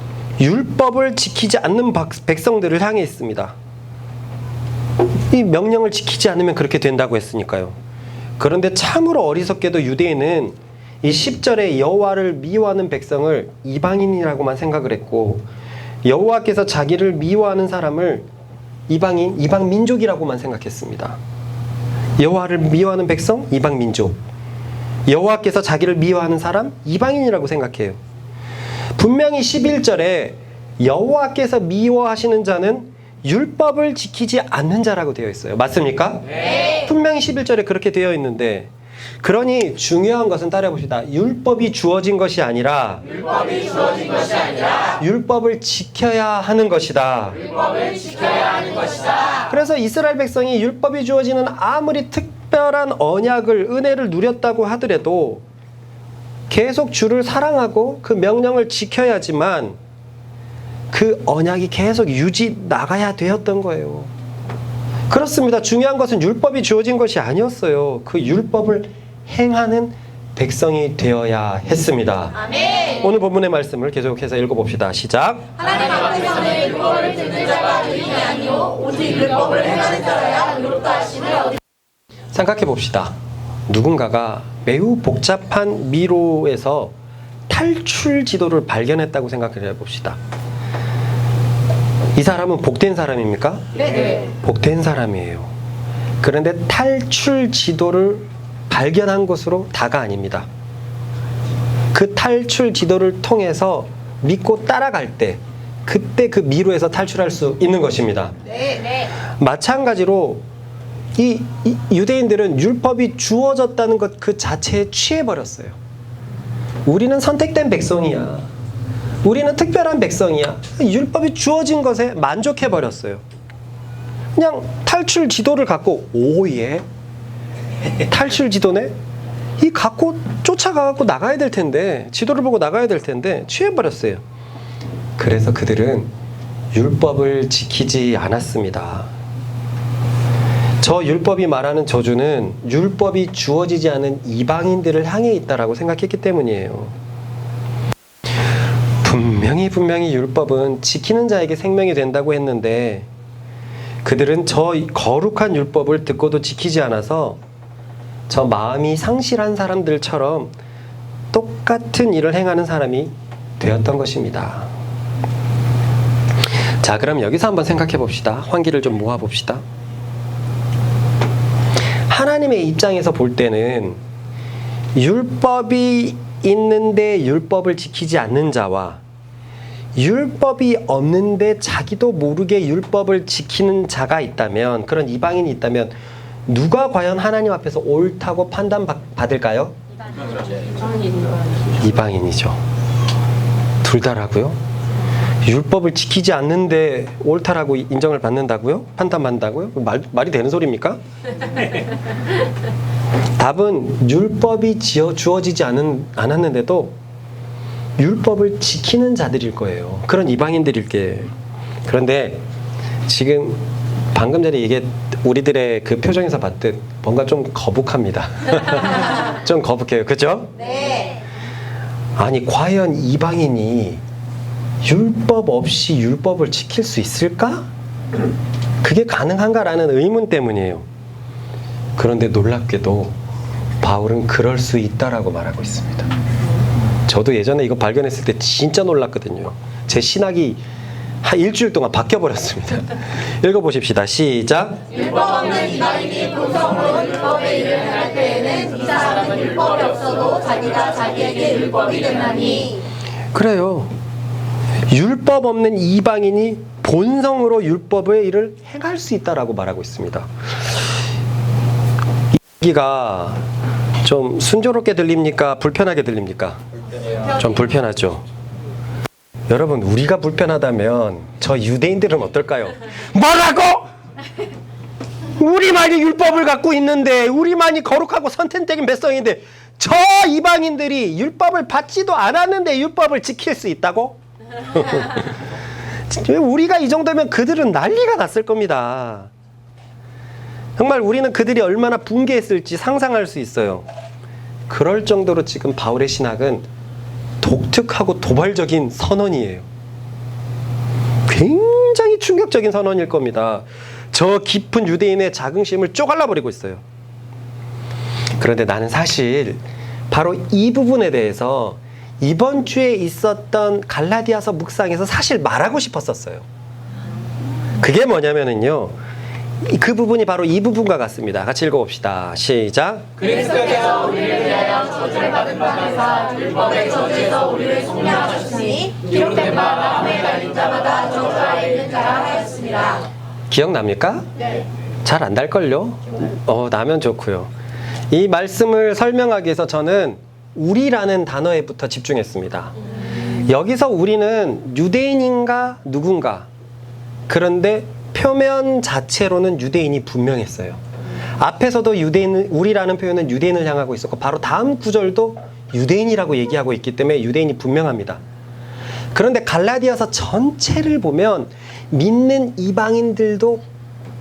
율법을 지키지 않는 백성들을 향해 있습니다. 이 명령을 지키지 않으면 그렇게 된다고 했으니까요. 그런데 참으로 어리석게도 유대인은 이 10절에 여호와를 미워하는 백성을 이방인이라고만 생각을 했고 여호와께서 자기를 미워하는 사람을 이방인, 이방 민족이라고만 생각했습니다. 여호와를 미워하는 백성, 이방 민족. 여호와께서 자기를 미워하는 사람, 이방인이라고 생각해요. 분명히 11절에 여호와께서 미워하시는 자는 율법을 지키지 않는 자라고 되어 있어요. 맞습니까? 네. 분명히 11절에 그렇게 되어 있는데 그러니 중요한 것은 따라해봅시다. 율법이 주어진 것이 아니라 율법을 지켜야 하는 것이다. 그래서 이스라엘 백성이 율법이 주어지는 아무리 특별한 언약을 은혜를 누렸다고 하더라도 계속 주를 사랑하고 그 명령을 지켜야지만 그 언약이 계속 유지 나가야 되었던 거예요. 그렇습니다. 중요한 것은 율법이 주어진 것이 아니었어요. 그 율법을 행하는 백성이 되어야 했습니다. 아멘. 오늘 본문의 말씀을 계속해서 읽어봅시다. 시작. 하나님 앞에서는 율법을 듣는 자가 의인이 아니요 오직 율법을 행하는 자라야 의롭다 하심을 얻으리라. 생각해 봅시다. 누군가가 매우 복잡한 미로에서 탈출 지도를 발견했다고 생각을 해봅시다. 이 사람은 복된 사람입니까? 네. 복된 사람이에요. 그런데 탈출 지도를 발견한 것으로 다가 아닙니다. 그 탈출 지도를 통해서 믿고 따라갈 때 그때 그 미로에서 탈출할 수 있는 것입니다. 네. 마찬가지로 이 유대인들은 율법이 주어졌다는 것 그 자체에 취해버렸어요. 우리는 선택된 백성이야. 우리는 특별한 백성이야. 율법이 주어진 것에 만족해버렸어요. 그냥 탈출 지도를 갖고 오예 탈출 지도네? 이 갖고 쫓아가갖고 나가야 될 텐데 지도를 보고 나가야 될 텐데 취해버렸어요. 그래서 그들은 율법을 지키지 않았습니다. 저 율법이 말하는 저주는 율법이 주어지지 않은 이방인들을 향해 있다라고 생각했기 때문이에요. 분명히 율법은 지키는 자에게 생명이 된다고 했는데 그들은 저 거룩한 율법을 듣고도 지키지 않아서 저 마음이 상실한 사람들처럼 똑같은 일을 행하는 사람이 되었던 것입니다. 자, 그럼 여기서 한번 생각해 봅시다. 환기를 좀 모아 봅시다. 하나님의 입장에서 볼 때는 율법이 있는데 율법을 지키지 않는 자와 율법이 없는데 자기도 모르게 율법을 지키는 자가 있다면, 그런 이방인이 있다면 누가 과연 하나님 앞에서 옳다고 판단받을까요? 이방인이죠. 둘 다라고요? 율법을 지키지 않는데 옳다라고 인정을 받는다고요? 판단받는다고요? 말이 되는 소리입니까? 답은 율법이 주어지지 않았는데도 율법을 지키는 자들일 거예요. 그런 이방인들일게. 그런데 지금 방금 전에 이게 우리들의 그 표정에서 봤듯 뭔가 좀 거북합니다. 좀 거북해요. 그죠? 네. 아니, 과연 이방인이 율법 없이 율법을 지킬 수 있을까? 그게 가능한가라는 의문 때문이에요. 그런데 놀랍게도 바울은 그럴 수 있다라고 말하고 있습니다. 저도 예전에 이거 발견했을 때 진짜 놀랐거든요. 제 신학이 한 일주일 동안 바뀌어버렸습니다. 읽어보십시다. 시작. 율법 없는 이방인이 본성으로 율법의 일을 행할 때에는 이 사람은 율법이 없어도 자기가 자기에게 율법이 되나니. 그래요. 율법 없는 이방인이 본성으로 율법의 일을 행할 수 있다라고 말하고 있습니다. 여기가 좀 순조롭게 들립니까? 불편하게 들립니까? 좀 불편하죠. 여러분, 우리가 불편하다면 저 유대인들은 어떨까요? 뭐라고? 우리만이 율법을 갖고 있는데, 우리만이 거룩하고 선택된 백성인데 저 이방인들이 율법을 받지도 않았는데 율법을 지킬 수 있다고? 우리가 이 정도면 그들은 난리가 났을 겁니다. 정말 우리는 그들이 얼마나 붕괴했을지 상상할 수 있어요. 그럴 정도로 지금 바울의 신학은 독특하고 도발적인 선언이에요. 굉장히 충격적인 선언일 겁니다. 저 깊은 유대인의 자긍심을 쪼갈라버리고 있어요. 그런데 나는 사실 바로 이 부분에 대해서 이번 주에 있었던 갈라디아서 묵상에서 사실 말하고 싶었었어요. 그게 뭐냐면은요, 그 부분이 바로 이 부분과 같습니다. 같이 읽어봅시다. 시작. 그리스도께서 우리를 위하여 저주를 받은 바에서 율법의 저주에서 우리를 속량하셨으니 기록된 바 나무에 달린 자마다 저주 아래 있는 자라 하였습니다. 기억납니까? 네. 잘 안 날걸요? 나면 좋고요. 이 말씀을 설명하기 위해서 저는 우리라는 단어에부터 집중했습니다. 여기서 우리는 유대인인가 누군가, 그런데 표면 자체로는 유대인이 분명했어요. 앞에서도 우리라는 표현은 유대인을 향하고 있었고 바로 다음 구절도 유대인이라고 얘기하고 있기 때문에 유대인이 분명합니다. 그런데 갈라디아서 전체를 보면 믿는 이방인들도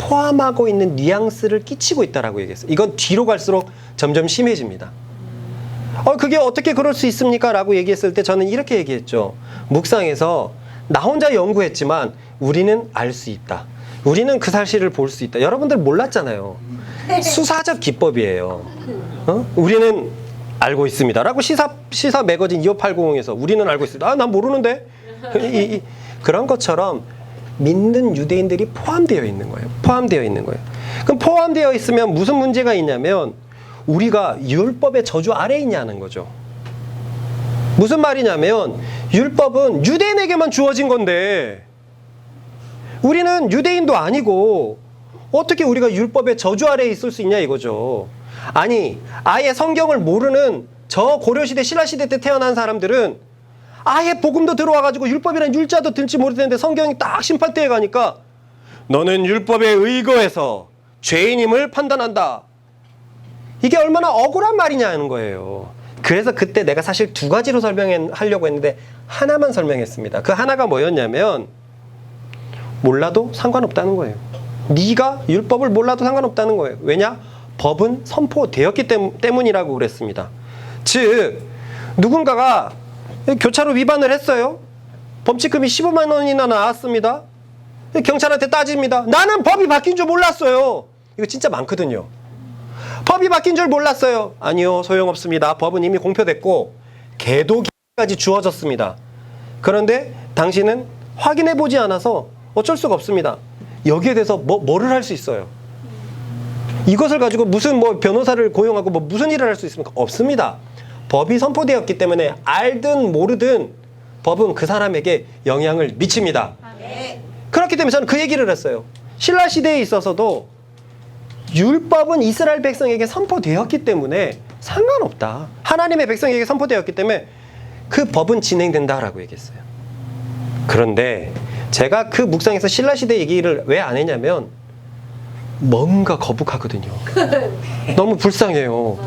포함하고 있는 뉘앙스를 끼치고 있다라고 얘기했어요. 이건 뒤로 갈수록 점점 심해집니다. 그게 어떻게 그럴 수 있습니까? 라고 얘기했을 때 저는 이렇게 얘기했죠. 묵상에서 나 혼자 연구했지만 우리는 알 수 있다. 우리는 그 사실을 볼 수 있다. 여러분들 몰랐잖아요. 수사적 기법이에요. 우리는 알고 있습니다. 라고 시사 매거진 2580에서 우리는 알고 있습니다. 난 모르는데. 그런 것처럼 믿는 유대인들이 포함되어 있는 거예요. 포함되어 있는 거예요. 그럼 포함되어 있으면 무슨 문제가 있냐면 우리가 율법의 저주 아래에 있냐는 거죠. 무슨 말이냐면 율법은 유대인에게만 주어진 건데 우리는 유대인도 아니고 어떻게 우리가 율법의 저주 아래에 있을 수 있냐 이거죠. 아니 아예 성경을 모르는 저 고려시대 신라시대 때 태어난 사람들은 아예 복음도 들어와가지고 율법이란 율자도 들지 모르는데 성경이 딱 심판대에 가니까 너는 율법에 의거해서 죄인임을 판단한다. 이게 얼마나 억울한 말이냐는 거예요. 그래서 그때 내가 사실 두 가지로 설명하려고 했는데 하나만 설명했습니다. 그 하나가 뭐였냐면 몰라도 상관없다는 거예요. 네가 율법을 몰라도 상관없다는 거예요. 왜냐? 법은 선포되었기 때문이라고 그랬습니다. 즉 누군가가 교차로 위반을 했어요. 범칙금이 15만 원이나 나왔습니다. 경찰한테 따집니다. 나는 법이 바뀐 줄 몰랐어요. 이거 진짜 많거든요. 법이 바뀐 줄 몰랐어요. 아니요, 소용없습니다. 법은 이미 공표됐고 계도기까지 주어졌습니다. 그런데 당신은 확인해보지 않아서 어쩔 수가 없습니다. 여기에 대해서 뭐를 할 수 있어요? 이것을 가지고 무슨 변호사를 고용하고 무슨 일을 할 수 있습니까? 없습니다. 법이 선포되었기 때문에 알든 모르든 법은 그 사람에게 영향을 미칩니다. 그렇기 때문에 저는 그 얘기를 했어요. 신라시대에 있어서도 율법은 이스라엘 백성에게 선포되었기 때문에 상관없다. 하나님의 백성에게 선포되었기 때문에 그 법은 진행된다라고 얘기했어요. 그런데 제가 그 묵상에서 신라시대 얘기를 왜 안 했냐면 뭔가 거북하거든요. 너무 불쌍해요.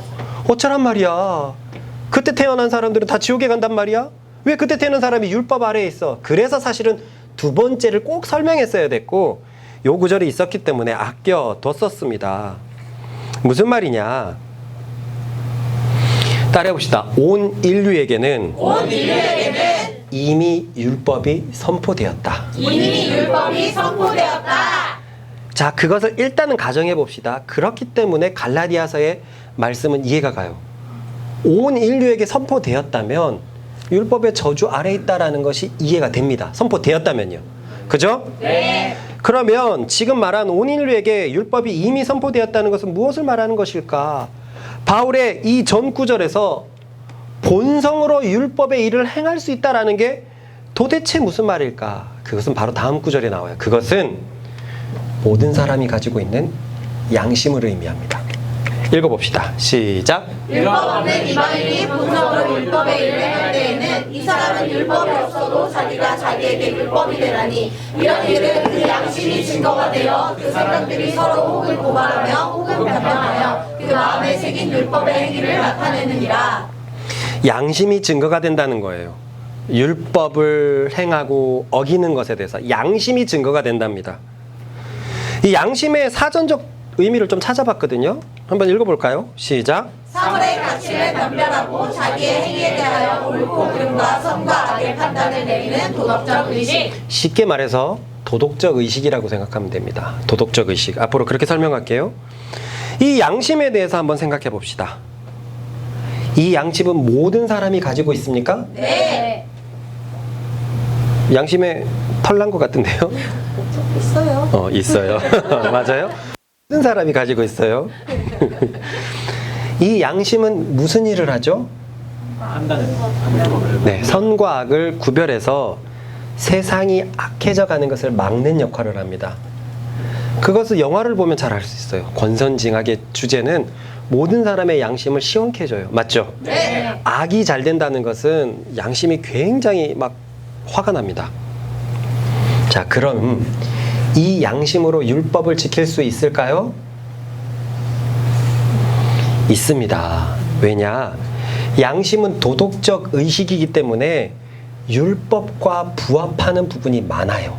어쩌란 말이야. 그때 태어난 사람들은 다 지옥에 간단 말이야? 왜 그때 태어난 사람이 율법 아래에 있어? 그래서 사실은 두 번째를 꼭 설명했어야 됐고 요 구절이 있었기 때문에 아껴뒀었습니다. 무슨 말이냐? 따라해봅시다. 온 인류에게는 이미 율법이 선포되었다. 이미 율법이 선포되었다. 자, 그것을 일단은 가정해 봅시다. 그렇기 때문에 갈라디아서의 말씀은 이해가 가요. 온 인류에게 선포되었다면 율법의 저주 아래에 있다라는 것이 이해가 됩니다. 선포되었다면요. 그죠? 네. 그러면 지금 말한 온 인류에게 율법이 이미 선포되었다는 것은 무엇을 말하는 것일까? 바울의 이 전 구절에서 본성으로 율법의 일을 행할 수 있다라는 게 도대체 무슨 말일까? 그것은 바로 다음 구절에 나와요. 그것은 모든 사람이 가지고 있는 양심을 의미합니다. 읽어봅시다. 시작. 율법 없는 이방인이 본성으로 율법의 일을 행할 때에는 이 사람은 율법이 없어도 자기가 자기에게 율법이 되나니 이런 일은 그 양심이 증거가 되어 그 생각들이 서로 혹을 고발하며 혹은 변명하여 그 마음에 새긴 율법의 행위를 나타내느니라. 양심이 증거가 된다는 거예요. 율법을 행하고 어기는 것에 대해서 양심이 증거가 된답니다. 이 양심의 사전적 의미를 좀 찾아봤거든요. 한번 읽어볼까요? 시작. 사물의 가치를 변별하고 자기의 행위에 대하여 옳고 그름과 선과 악의 판단을 내리는 도덕적 의식. 쉽게 말해서 도덕적 의식이라고 생각하면 됩니다. 도덕적 의식. 앞으로 그렇게 설명할게요. 이 양심에 대해서 한번 생각해 봅시다. 이 양심은 모든 사람이 가지고 있습니까? 네. 양심에 털난 것 같은데요? 있어요. 있어요. 맞아요. 모든 사람이 가지고 있어요. 이 양심은 무슨 일을 하죠? 네, 선과 악을 구별해서 세상이 악해져 가는 것을 막는 역할을 합니다. 그것을 영화를 보면 잘 알 수 있어요. 권선징악의 주제는 모든 사람의 양심을 시원케 해줘요. 맞죠? 네. 악이 잘 된다는 것은 양심이 굉장히 막 화가 납니다. 자, 그럼 이 양심으로 율법을 지킬 수 있을까요? 있습니다. 왜냐? 양심은 도덕적 의식이기 때문에 율법과 부합하는 부분이 많아요.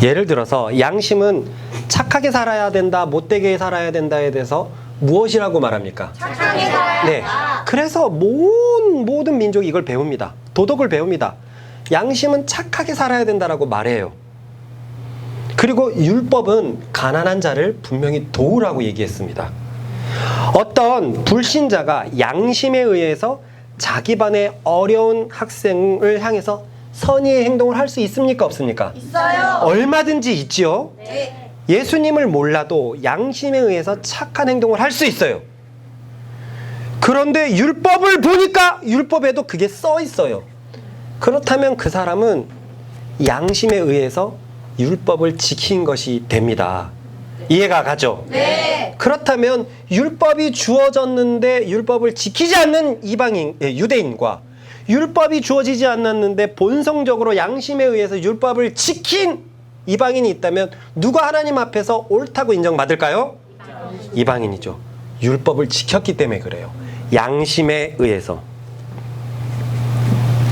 예를 들어서 양심은 착하게 살아야 된다, 못되게 살아야 된다에 대해서 무엇이라고 말합니까? 착하게 살아야 네. 한다. 그래서 모든 민족이 이걸 배웁니다. 도덕을 배웁니다. 양심은 착하게 살아야 된다라고 말해요. 그리고 율법은 가난한 자를 분명히 도우라고 얘기했습니다. 어떤 불신자가 양심에 의해서 자기 반의 어려운 학생을 향해서 선의의 행동을 할 수 있습니까? 없습니까? 있어요. 얼마든지 있지요. 네. 예수님을 몰라도 양심에 의해서 착한 행동을 할 수 있어요. 그런데 율법을 보니까 율법에도 그게 써 있어요. 그렇다면 그 사람은 양심에 의해서 율법을 지킨 것이 됩니다. 이해가 가죠? 네. 그렇다면 율법이 주어졌는데 율법을 지키지 않는 유대인과 율법이 주어지지 않았는데 본성적으로 양심에 의해서 율법을 지킨 이방인이 있다면 누가 하나님 앞에서 옳다고 인정받을까요? 이방인이죠. 율법을 지켰기 때문에 그래요. 양심에 의해서.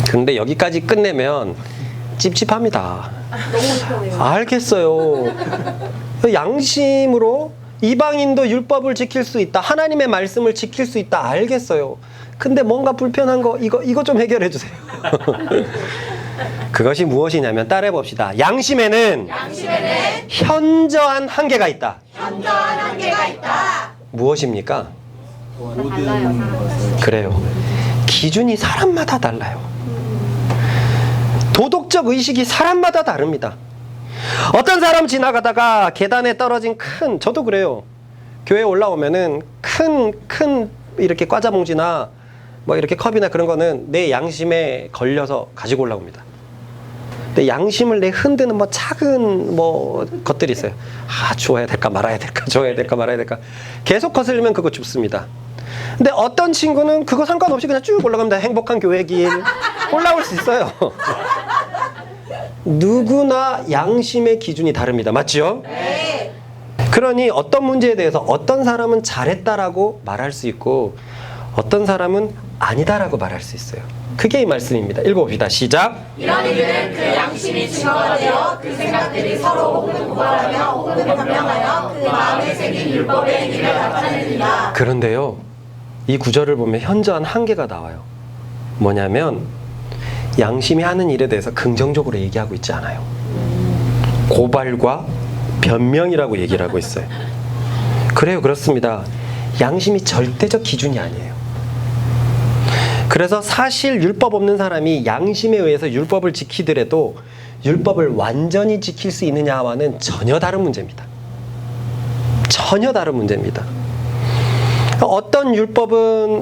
근데 여기까지 끝내면 찝찝합니다. 너무 편해요. 알겠어요. 양심으로 이방인도 율법을 지킬 수 있다. 하나님의 말씀을 지킬 수 있다. 알겠어요. 근데 뭔가 불편한 거 이거 좀 해결해 주세요. 그것이 무엇이냐면 따라해 봅시다. 양심에는 현저한 한계가 있다. 현저한 한계가 있다. 무엇입니까? 모든 그래요. 기준이 사람마다 달라요. 도덕적 의식이 사람마다 다릅니다. 어떤 사람 지나가다가 계단에 떨어진 저도 그래요. 교회 올라오면은 큰 이렇게 과자 봉지나 뭐 이렇게 컵이나 그런 거는 내 양심에 걸려서 가지고 올라옵니다. 근데 양심을 내 흔드는 뭐 작은 것들이 있어요. 주어야 될까 말아야 될까, 줘야 될까 말아야 될까. 계속 거슬리면 그거 죽습니다. 근데 어떤 친구는 그거 상관없이 그냥 쭉 올라갑니다. 행복한 교회 길 올라올 수 있어요. 누구나 양심의 기준이 다릅니다. 맞죠? 네. 그러니 어떤 문제에 대해서 어떤 사람은 잘했다라고 말할 수 있고 어떤 사람은 아니다라고 말할 수 있어요. 그게 이 말씀입니다. 읽어봅시다. 시작. 이런 일들은 그 양심이 증거가 되어 그 생각들이 서로 혹은 고발하며 혹은 변명하여 그 마음에 새긴 율법의 행위를 나타내니라. 그런데요, 이 구절을 보면 현저한 한계가 나와요. 뭐냐면 양심이 하는 일에 대해서 긍정적으로 얘기하고 있지 않아요. 고발과 변명이라고 얘기를 하고 있어요. 그래요, 그렇습니다. 양심이 절대적 기준이 아니에요. 그래서 사실 율법 없는 사람이 양심에 의해서 율법을 지키더라도 율법을 완전히 지킬 수 있느냐와는 전혀 다른 문제입니다. 전혀 다른 문제입니다. 어떤 율법은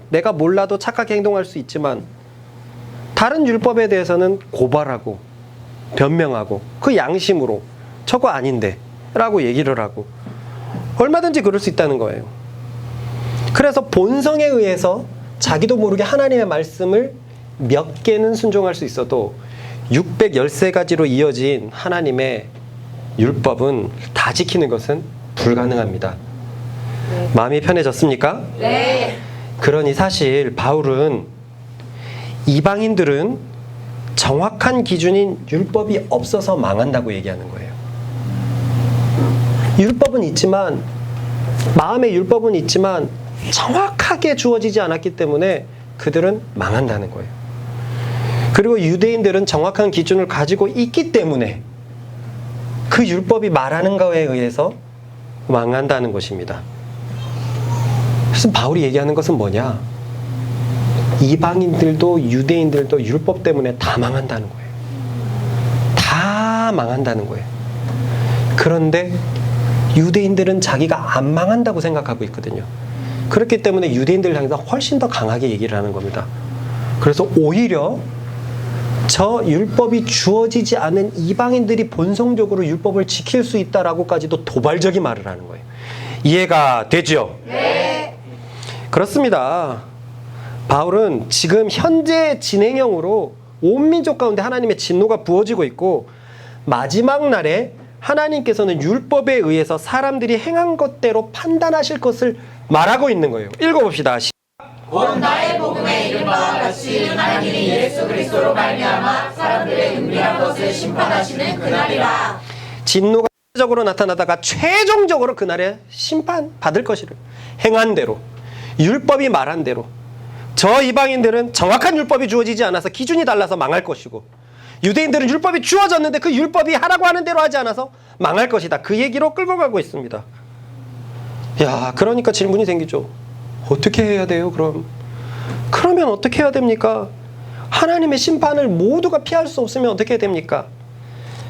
내가 몰라도 착하게 행동할 수 있지만 다른 율법에 대해서는 고발하고 변명하고 그 양심으로 저거 아닌데 라고 얘기를 하고 얼마든지 그럴 수 있다는 거예요. 그래서 본성에 의해서 자기도 모르게 하나님의 말씀을 몇 개는 순종할 수 있어도 613가지로 이어진 하나님의 율법은 다 지키는 것은 불가능합니다. 마음이 편해졌습니까? 네. 그러니 사실 바울은 이방인들은 정확한 기준인 율법이 없어서 망한다고 얘기하는 거예요. 율법은 있지만 마음의 율법은 있지만 정확하게 주어지지 않았기 때문에 그들은 망한다는 거예요. 그리고 유대인들은 정확한 기준을 가지고 있기 때문에 그 율법이 말하는 거에 의해서 망한다는 것입니다. 그래서 바울이 얘기하는 것은 뭐냐? 이방인들도 유대인들도 율법 때문에 다 망한다는 거예요. 다 망한다는 거예요. 그런데 유대인들은 자기가 안 망한다고 생각하고 있거든요. 그렇기 때문에 유대인들을 향해서 훨씬 더 강하게 얘기를 하는 겁니다. 그래서 오히려 저 율법이 주어지지 않은 이방인들이 본성적으로 율법을 지킬 수 있다라고까지도 도발적인 말을 하는 거예요. 이해가 되죠? 네. 그렇습니다. 바울은 지금 현재 진행형으로 온 민족 가운데 하나님의 진노가 부어지고 있고 마지막 날에 하나님께서는 율법에 의해서 사람들이 행한 것대로 판단하실 것을 말하고 있는 거예요. 읽어봅시다. 곧 나의 복음에 이른 바와 같이 하나님이 예수 그리스도로 말미암아 사람들의 은밀한 것을 심판하시는 그날이라. 진노가 적으로 나타나다가 최종적으로 그날에 심판 받을 것이를 행한 대로, 율법이 말한 대로. 저 이방인들은 정확한 율법이 주어지지 않아서 기준이 달라서 망할 것이고, 유대인들은 율법이 주어졌는데 그 율법이 하라고 하는 대로 하지 않아서 망할 것이다. 그 얘기로 끌고 가고 있습니다. 야, 그러니까 질문이 생기죠. 어떻게 해야 돼요, 그럼? 그러면 어떻게 해야 됩니까? 하나님의 심판을 모두가 피할 수 없으면 어떻게 해야 됩니까?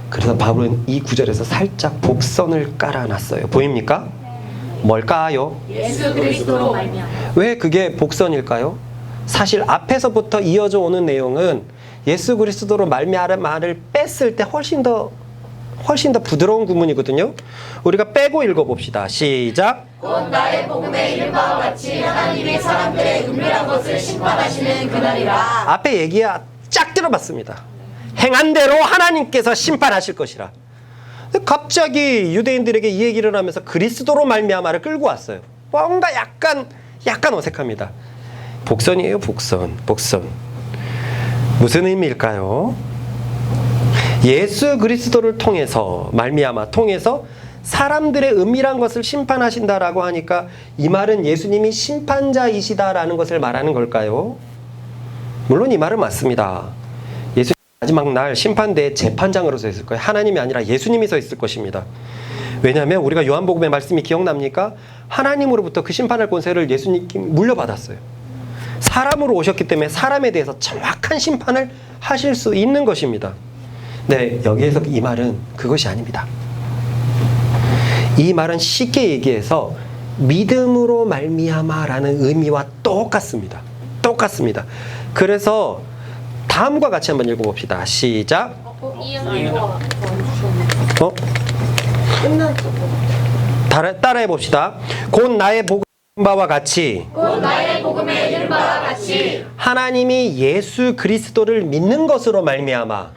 그래서 바울은 이 구절에서 살짝 복선을 깔아놨어요. 보입니까? 뭘까요? 예수 그리스도로 말미암아. 왜 그게 복선일까요? 사실 앞에서부터 이어져 오는 내용은 예수 그리스도로 말미암아 말을 뺐을 때 훨씬 더 부드러운 구문이거든요. 우리가 빼고 읽어봅시다. 시작. 곧 나의 복음에 이른 바와 같이 하나님이 사람들의 은밀한 것을 심판하시는 그날이라. 앞에 얘기야 쫙 들어봤습니다. 행한 대로 하나님께서 심판하실 것이라. 근데 갑자기 유대인들에게 이 얘기를 하면서 그리스도로 말미암아를 끌고 왔어요. 뭔가 약간 어색합니다. 복선이에요, 복선. 무슨 의미일까요? 예수 그리스도를 통해서 통해서 사람들의 은밀한 것을 심판하신다라고 하니까 이 말은 예수님이 심판자이시다라는 것을 말하는 걸까요? 물론 이 말은 맞습니다. 예수님 마지막 날 심판대에 재판장으로 서 있을 거예요. 하나님이 아니라 예수님이 서 있을 것입니다. 왜냐하면 우리가 요한복음의 말씀이 기억납니까? 하나님으로부터 그 심판할 권세를 예수님께 물려받았어요. 사람으로 오셨기 때문에 사람에 대해서 정확한 심판을 하실 수 있는 것입니다. 네, 여기에서 이 말은 그것이 아닙니다. 이 말은 쉽게 얘기해서 믿음으로 말미암아라는 의미와 똑같습니다. 그래서 다음과 같이 한번 읽어봅시다. 시작. 따라해 봅시다. 곧 나의 복음 바와 같이 곧 나의 복음에 이른 바와 같이 하나님이 예수 그리스도를 믿는 것으로 말미암아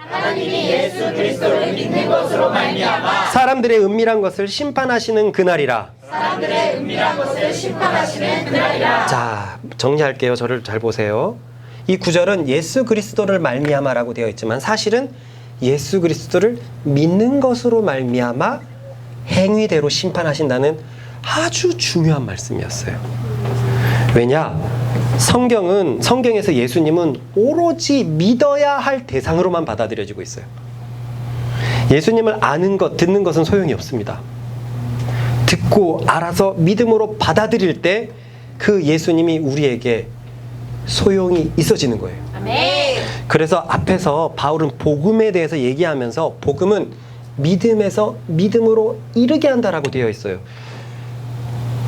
사람들의 은밀한 것을 심판하시는 그날이라. 자, 정리할게요. 저를 잘 보세요. 이 구절은 예수 그리스도를 말미암아라고 되어 있지만 사실은 예수 그리스도를 믿는 것으로 말미암아 행위대로 심판하신다는 아주 중요한 말씀이었어요. 왜냐? 성경에서 예수님은 오로지 믿어야 할 대상으로만 받아들여지고 있어요. 예수님을 아는 것, 듣는 것은 소용이 없습니다. 듣고 알아서 믿음으로 받아들일 때 그 예수님이 우리에게 소용이 있어지는 거예요. 아멘. 그래서 앞에서 바울은 복음에 대해서 얘기하면서 복음은 믿음에서 믿음으로 이르게 한다라고 되어 있어요.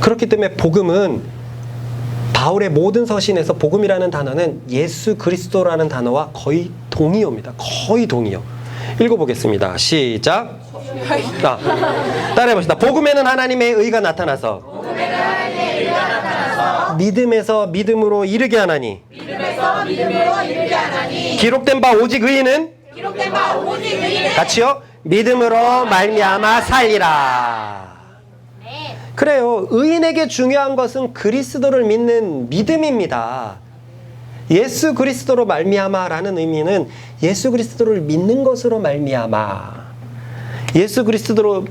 그렇기 때문에 복음은 바울의 모든 서신에서 복음이라는 단어는 예수 그리스도라는 단어와 거의 동의어입니다. 거의 동의어. 읽어보겠습니다. 시작. 따라해봅시다. 복음에는 하나님의 의가 나타나서 믿음에서 믿음으로 이르게 하나니 기록된 바 오직 의인은 같이요. 믿음으로 말미암아 살리라. 그래요. 의인에게 중요한 것은 그리스도를 믿는 믿음입니다. 예수 그리스도로 말미암아라는 의미는 예수 그리스도를 믿는 것으로 말미암아. 예수 그리스도로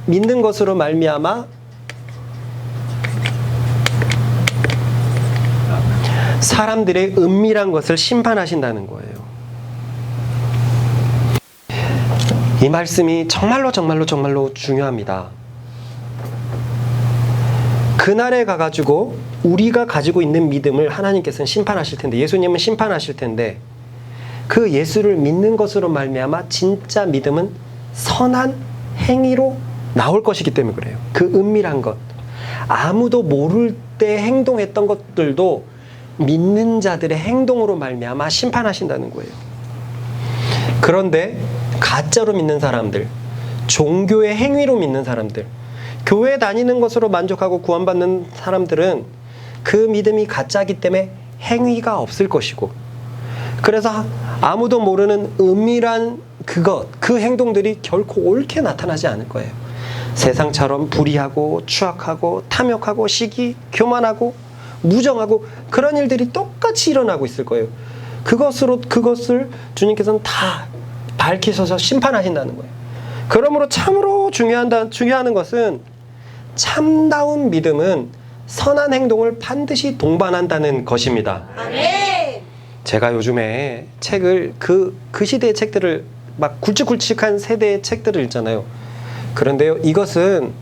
믿는 것으로 말미암아 사람들의 은밀한 것을 심판하신다는 거예요. 이 말씀이 정말로 중요합니다. 그날에 가가지고 우리가 가지고 있는 믿음을 하나님께서는 심판하실 텐데, 예수님은 심판하실 텐데, 그 예수를 믿는 것으로 말미암아 진짜 믿음은 선한 행위로 나올 것이기 때문에 그래요. 그 은밀한 것, 아무도 모를 때 행동했던 것들도 믿는 자들의 행동으로 말미암아 심판하신다는 거예요. 그런데 가짜로 믿는 사람들, 종교의 행위로 믿는 사람들, 교회 다니는 것으로 만족하고 구원받는 사람들은 그 믿음이 가짜이기 때문에 행위가 없을 것이고, 그래서 아무도 모르는 은밀한 그 행동들이 결코 옳게 나타나지 않을 거예요. 세상처럼 불의하고 추악하고 탐욕하고 시기, 교만하고 무정하고 그런 일들이 똑같이 일어나고 있을 거예요. 그것을 주님께서는 다 밝히셔서 심판하신다는 거예요. 그러므로 참으로 중요한 것은 참다운 믿음은 선한 행동을 반드시 동반한다는 것입니다. 아멘. 제가 요즘에 책을 그 시대의 책들을 막 굵직굵직한 세대의 책들을 읽잖아요. 그런데요, 이것은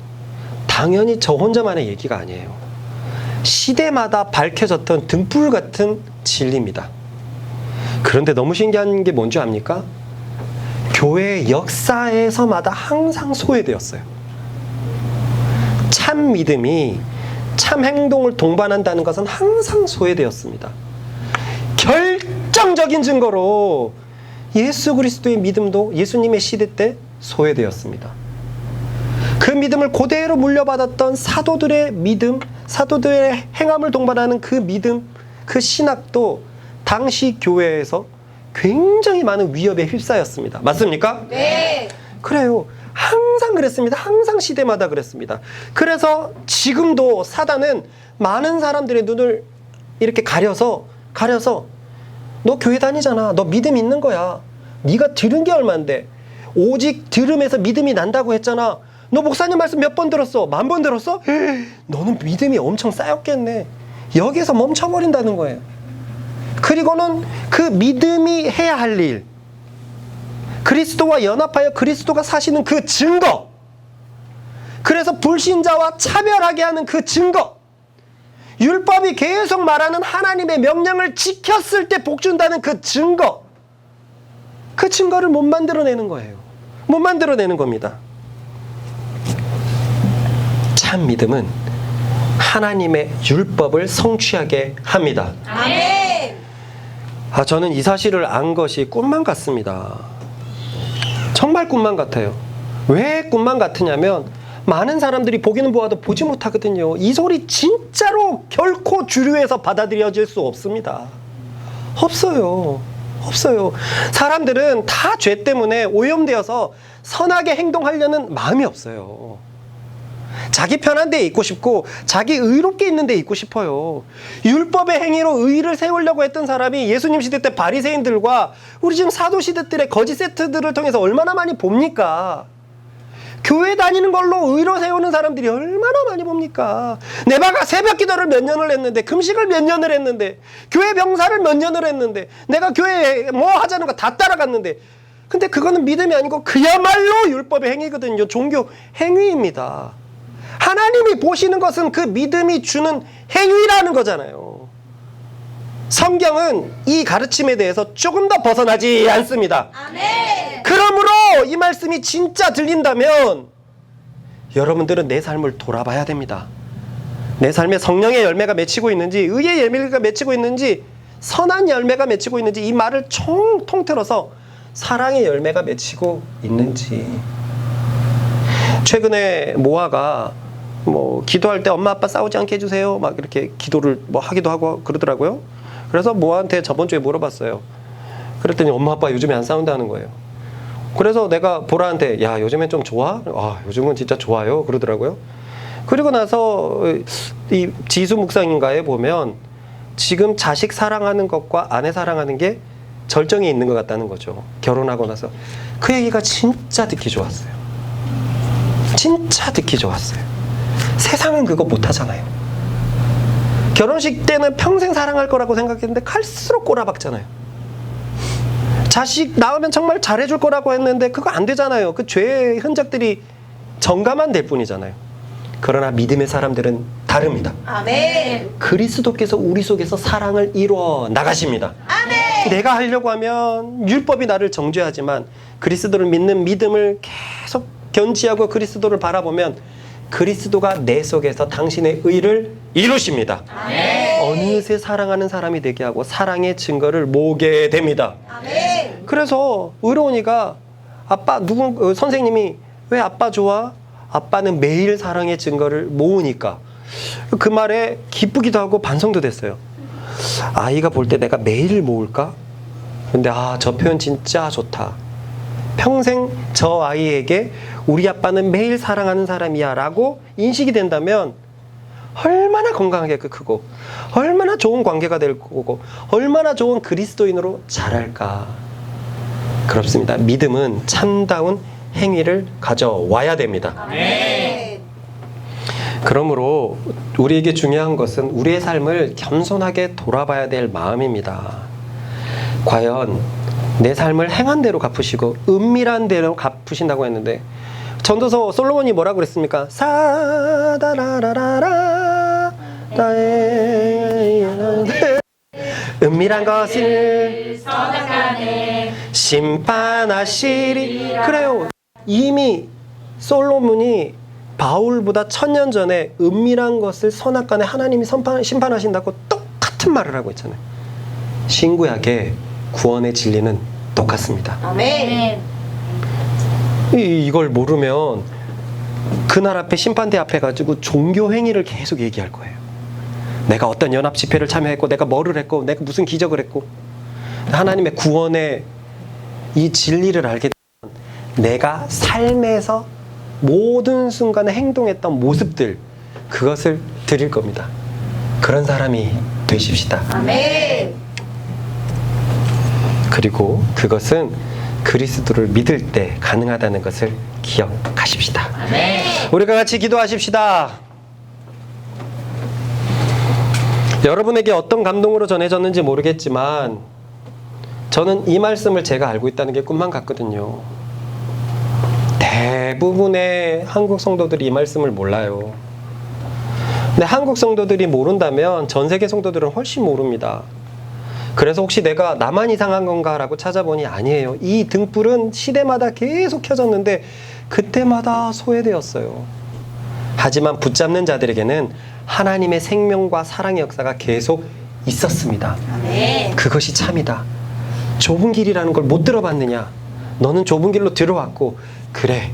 당연히 저 혼자만의 얘기가 아니에요. 시대마다 밝혀졌던 등불 같은 진리입니다. 그런데 너무 신기한 게 뭔지 압니까? 교회 역사에서마다 항상 소외되었어요. 참 믿음이 참 행동을 동반한다는 것은 항상 소외되었습니다. 결정적인 증거로 예수 그리스도의 믿음도 예수님의 시대 때 소외되었습니다. 그 믿음을 그대로 물려받았던 사도들의 믿음, 사도들의 행함을 동반하는 그 믿음, 그 신학도 당시 교회에서 굉장히 많은 위협에 휩싸였습니다. 맞습니까? 네. 그래요. 항상 그랬습니다. 항상 시대마다 그랬습니다. 그래서 지금도 사단은 많은 사람들의 눈을 이렇게 가려서 너 교회 다니잖아. 너 믿음 있는 거야. 네가 들은 게 얼만데. 오직 들음에서 믿음이 난다고 했잖아. 너 목사님 말씀 몇 번 들었어? 10,000번 들었어? 너는 믿음이 엄청 쌓였겠네. 여기에서 멈춰버린다는 거예요. 그리고는 그 믿음이 해야 할 일, 그리스도와 연합하여 그리스도가 사시는 그 증거, 그래서 불신자와 차별하게 하는 그 증거, 율법이 계속 말하는 하나님의 명령을 지켰을 때 복 준다는 그 증거, 그 증거를 못 만들어내는 거예요. 못 만들어내는 겁니다. 참 믿음은 하나님의 율법을 성취하게 합니다. 아멘. 저는 이 사실을 안 것이 꿈만 같습니다. 정말 꿈만 같아요. 왜 꿈만 같으냐면 많은 사람들이 보기는 보아도 보지 못하거든요. 이 소리 진짜로 결코 주류에서 받아들여질 수 없습니다. 없어요. 사람들은 다 죄 때문에 오염되어서 선하게 행동하려는 마음이 없어요. 자기 편한 데에 있고 싶고 자기 의롭게 있는 데에 있고 싶어요. 율법의 행위로 의를 세우려고 했던 사람이 예수님 시대 때 바리새인들과 우리 지금 사도 시대들의 거짓 세트들을 통해서 얼마나 많이 봅니까? 교회 다니는 걸로 의로 세우는 사람들이 얼마나 많이 봅니까? 내가 새벽 기도를 몇 년을 했는데, 금식을 몇 년을 했는데, 교회 병사를 몇 년을 했는데, 내가 교회에 뭐 하자는 거 다 따라갔는데, 근데 그거는 믿음이 아니고 그야말로 율법의 행위거든요. 종교 행위입니다. 하나님이 보시는 것은 그 믿음이 주는 행위라는 거잖아요. 성경은 이 가르침에 대해서 조금 더 벗어나지 않습니다. 아멘. 그러므로 이 말씀이 진짜 들린다면 여러분들은 내 삶을 돌아봐야 됩니다. 내 삶에 성령의 열매가 맺히고 있는지, 의의 열매가 맺히고 있는지, 선한 열매가 맺히고 있는지, 이 말을 통틀어서 사랑의 열매가 맺히고 있는지. 최근에 모아가 기도할 때 엄마 아빠 싸우지 않게 해주세요 막 이렇게 기도를 하기도 하고 그러더라고요. 그래서 모아한테 저번 주에 물어봤어요. 그랬더니 엄마 아빠 요즘에 안 싸운다는 거예요. 그래서 내가 보라한테 야 요즘엔 좀 좋아? 요즘은 진짜 좋아요 그러더라고요. 그리고 나서 이 지수 묵상인가에 보면 지금 자식 사랑하는 것과 아내 사랑하는 게 절정에 있는 것 같다는 거죠. 결혼하고 나서. 그 얘기가 진짜 듣기 좋았어요. 진짜 듣기 좋았어요. 세상은 그거 못하잖아요. 결혼식 때는 평생 사랑할 거라고 생각했는데 갈수록 꼬라박잖아요. 자식 낳으면 정말 잘해줄 거라고 했는데 그거 안 되잖아요. 그 죄의 흔적들이 정감만 될 뿐이잖아요. 그러나 믿음의 사람들은 다릅니다. 아멘. 그리스도께서 우리 속에서 사랑을 이루어 나가십니다. 아멘. 내가 하려고 하면 율법이 나를 정죄하지만 그리스도를 믿는 믿음을 계속 견지하고 그리스도를 바라보면 그리스도가 내 속에서 당신의 의를 이루십니다. 아멘. 어느새 사랑하는 사람이 되게 하고 사랑의 증거를 모으게 됩니다. 아멘. 그래서 의로운이가 선생님이 왜 아빠 좋아? 아빠는 매일 사랑의 증거를 모으니까. 그 말에 기쁘기도 하고 반성도 됐어요. 아이가 볼 때 내가 매일 모을까? 근데 저 표현 진짜 좋다. 평생 저 아이에게 우리 아빠는 매일 사랑하는 사람이야 라고 인식이 된다면 얼마나 건강하게 크고 얼마나 좋은 관계가 될 거고 얼마나 좋은 그리스도인으로 자랄까. 그렇습니다. 믿음은 참다운 행위를 가져와야 됩니다. 네. 그러므로 우리에게 중요한 것은 우리의 삶을 겸손하게 돌아봐야 될 마음입니다. 과연 내 삶을 행한 대로 갚으시고 은밀한 대로 갚으신다고 했는데 전도서 솔로몬이 뭐라고 그랬습니까? 사다라라라라 나의 은밀한 것을 선악간에 심판하시리. 그래요. 이미 솔로몬이 바울보다 1000년 전에 은밀한 것을 선악간에 하나님이 심판하신다고 똑같은 말을 하고 있잖아요. 신구약의 구원의 진리는 똑같습니다. 아멘. 이걸 모르면 그날 앞에 심판대 앞에 가지고 종교 행위를 계속 얘기할 거예요. 내가 어떤 연합 집회를 참여했고 내가 뭐를 했고 내가 무슨 기적을 했고 하나님의 구원의 이 진리를 알게 되면 내가 삶에서 모든 순간에 행동했던 모습들 그것을 드릴 겁니다. 그런 사람이 되십시다. 아멘. 그리고 그것은 그리스도를 믿을 때 가능하다는 것을 기억하십시다. 아멘. 우리가 같이 기도하십시다. 여러분에게 어떤 감동으로 전해졌는지 모르겠지만 저는 이 말씀을 제가 알고 있다는 게 꿈만 같거든요. 대부분의 한국 성도들이 이 말씀을 몰라요. 근데 한국 성도들이 모른다면 전 세계 성도들은 훨씬 모릅니다. 그래서 혹시 내가 나만 이상한 건가 라고 찾아보니 아니에요. 이 등불은 시대마다 계속 켜졌는데 그때마다 소외되었어요. 하지만 붙잡는 자들에게는 하나님의 생명과 사랑의 역사가 계속 있었습니다. 아멘. 그것이 참이다. 좁은 길이라는 걸 못 들어봤느냐? 너는 좁은 길로 들어왔고 그래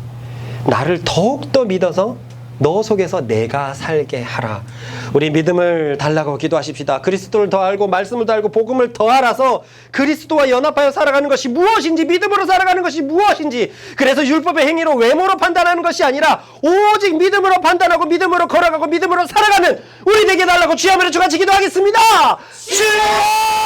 나를 더욱더 믿어서 너 속에서 내가 살게 하라. 우리 믿음을 달라고 기도하십시다. 그리스도를 더 알고 말씀을 더 알고 복음을 더 알아서 그리스도와 연합하여 살아가는 것이 무엇인지 믿음으로 살아가는 것이 무엇인지 그래서 율법의 행위로 외모로 판단하는 것이 아니라 오직 믿음으로 판단하고 믿음으로 걸어가고 믿음으로 살아가는 우리 되게 달라고 주여 한번 같이 기도하겠습니다. 주여!